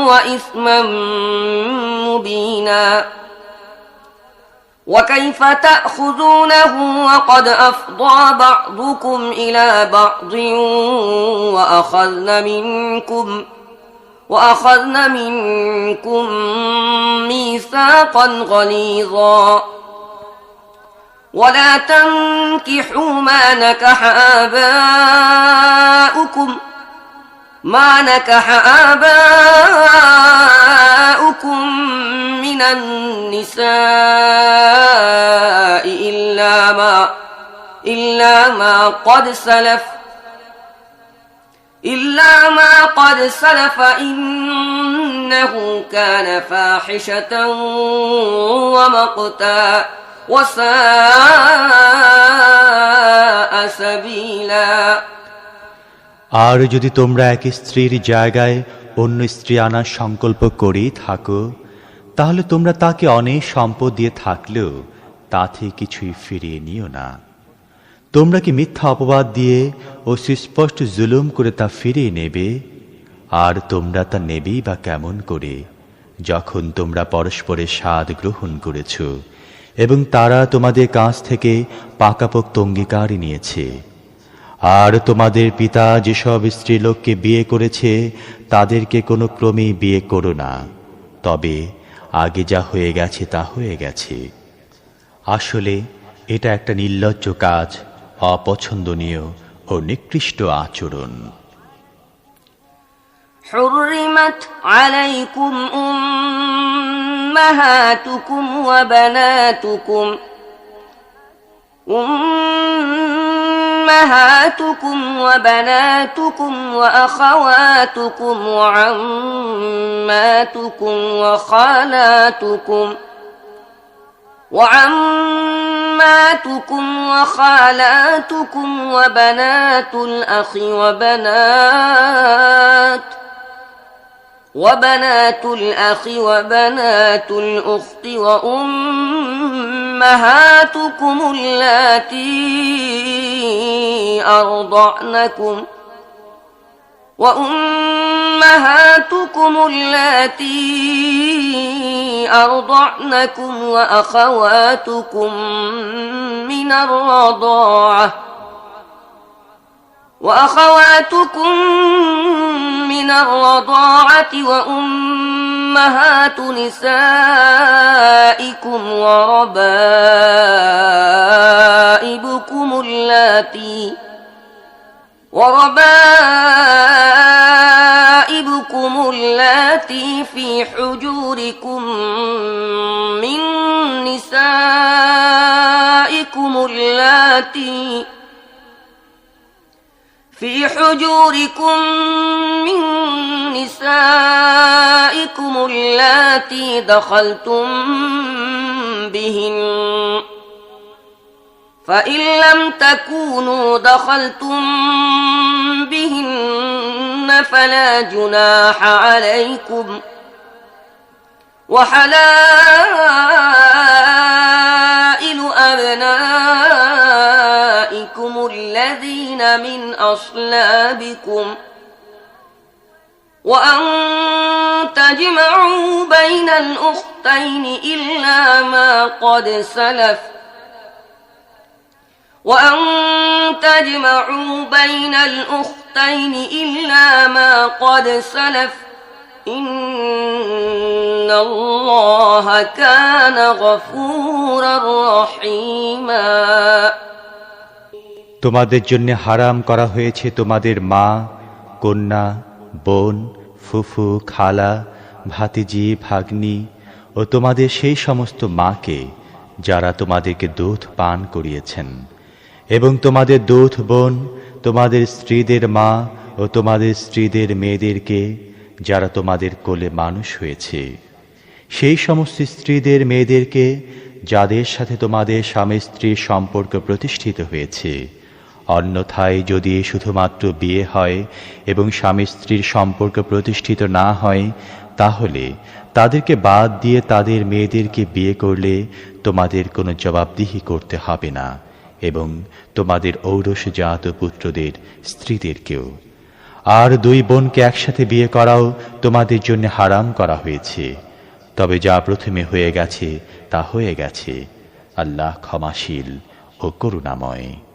وإثما مبينا وكيف تأخذونه وقد أفضى بعضكم إلى بعض وأخذن منكم ميثاقا غليظا ولا تنكحوا ما نكح آباؤكم من النساء إلا ما قد سلف إنه كان فاحشة ومقتا وساء سبيلا আর যদি তোমরা এক স্ত্রীর জায়গায় অন্য স্ত্রী আনার সংকল্প করেই থাকো, তাহলে তোমরা তাকে অনেক সম্পদ দিয়ে থাকলেও তা থেকে কিছুই ফিরিয়ে নিও না। তোমরা কি মিথ্যা অপবাদ দিয়ে ও সুস্পষ্ট জুলুম করে তা ফিরিয়ে নেবে? আর তোমরা তা নেবেই বা কেমন করে, যখন তোমরা পরস্পরের স্বাদ গ্রহণ করেছ এবং তারা তোমাদের কাছ থেকে পাকাপোক্ত অঙ্গীকার নিয়েছে। আর তোমাদের পিতা যেসব স্ত্রীলোককে বিয়ে করেছে তাদেরকে কোনো ক্রমেই বিয়ে করো না, তবে আগে যা হয়ে গেছে তা হয়ে গেছে। আসলে এটা একটা নির্লজ্জ কাজ, অপছন্দনীয় ও নিকৃষ্ট আচরণ। حرمت عليكم أمهاتكم وبناتكم وأخواتكم وعماتكم وخالاتكم وبنات الأخ وبنات الأخت وأمهاتكم اللاتي أرضعنكم وأخواتكم من الرضاعة وأمهات نسائكم وربائبكم اللاتي في حجوركم من نسائكم اللاتي دخلتم بهن، فإن لم تكونوا دخلتم بهن فلا جناح عليكم، وحلائل أبنائكم الذين من أصلابكم، وأن تجمعوا بين الأختين إلا ما قد سلف، إن الله كان غفورا رحيما। তোমাদের জন্য হারাম করা হয়েছে তোমাদের মা, কন্যা, বোন, ফুফু, খালা, ভাতিজি, ভাগ্নি ও তোমাদের সেই সমস্ত মাকে যারা তোমাদেরকে দুধ পান করিয়েছেন, এবং তোমাদের দুধ বোন, তোমাদের স্ত্রীদের মা ও তোমাদের স্ত্রীদের মেয়েদেরকে যারা তোমাদের কোলে মানুষ হয়েছে, সেই সমস্ত স্ত্রীদের মেয়েদেরকে যাদের সাথে তোমাদের স্বামী স্ত্রীর সম্পর্ক প্রতিষ্ঠিত হয়েছে। অন্যথায় যদি শুধুমাত্র বিয়ে হয় এবং স্বামী স্ত্রীর সম্পর্ক প্রতিষ্ঠিত না হয়, তাহলে তাদেরকে বাদ দিয়ে তাদের মেয়েদেরকে বিয়ে করলে তোমাদের কোনো জবাবদিহি করতে হবে না, এবং তোমাদের ঔরসজাত পুত্রদের স্ত্রীদেরকেও। আর দুই বোনকে একসাথে বিয়ে করাও তোমাদের জন্য হারাম করা হয়েছে। তবে যা প্রথমে হয়ে গেছে তা হয়ে গেছে, আল্লাহ ক্ষমাশীল ও করুণাময়।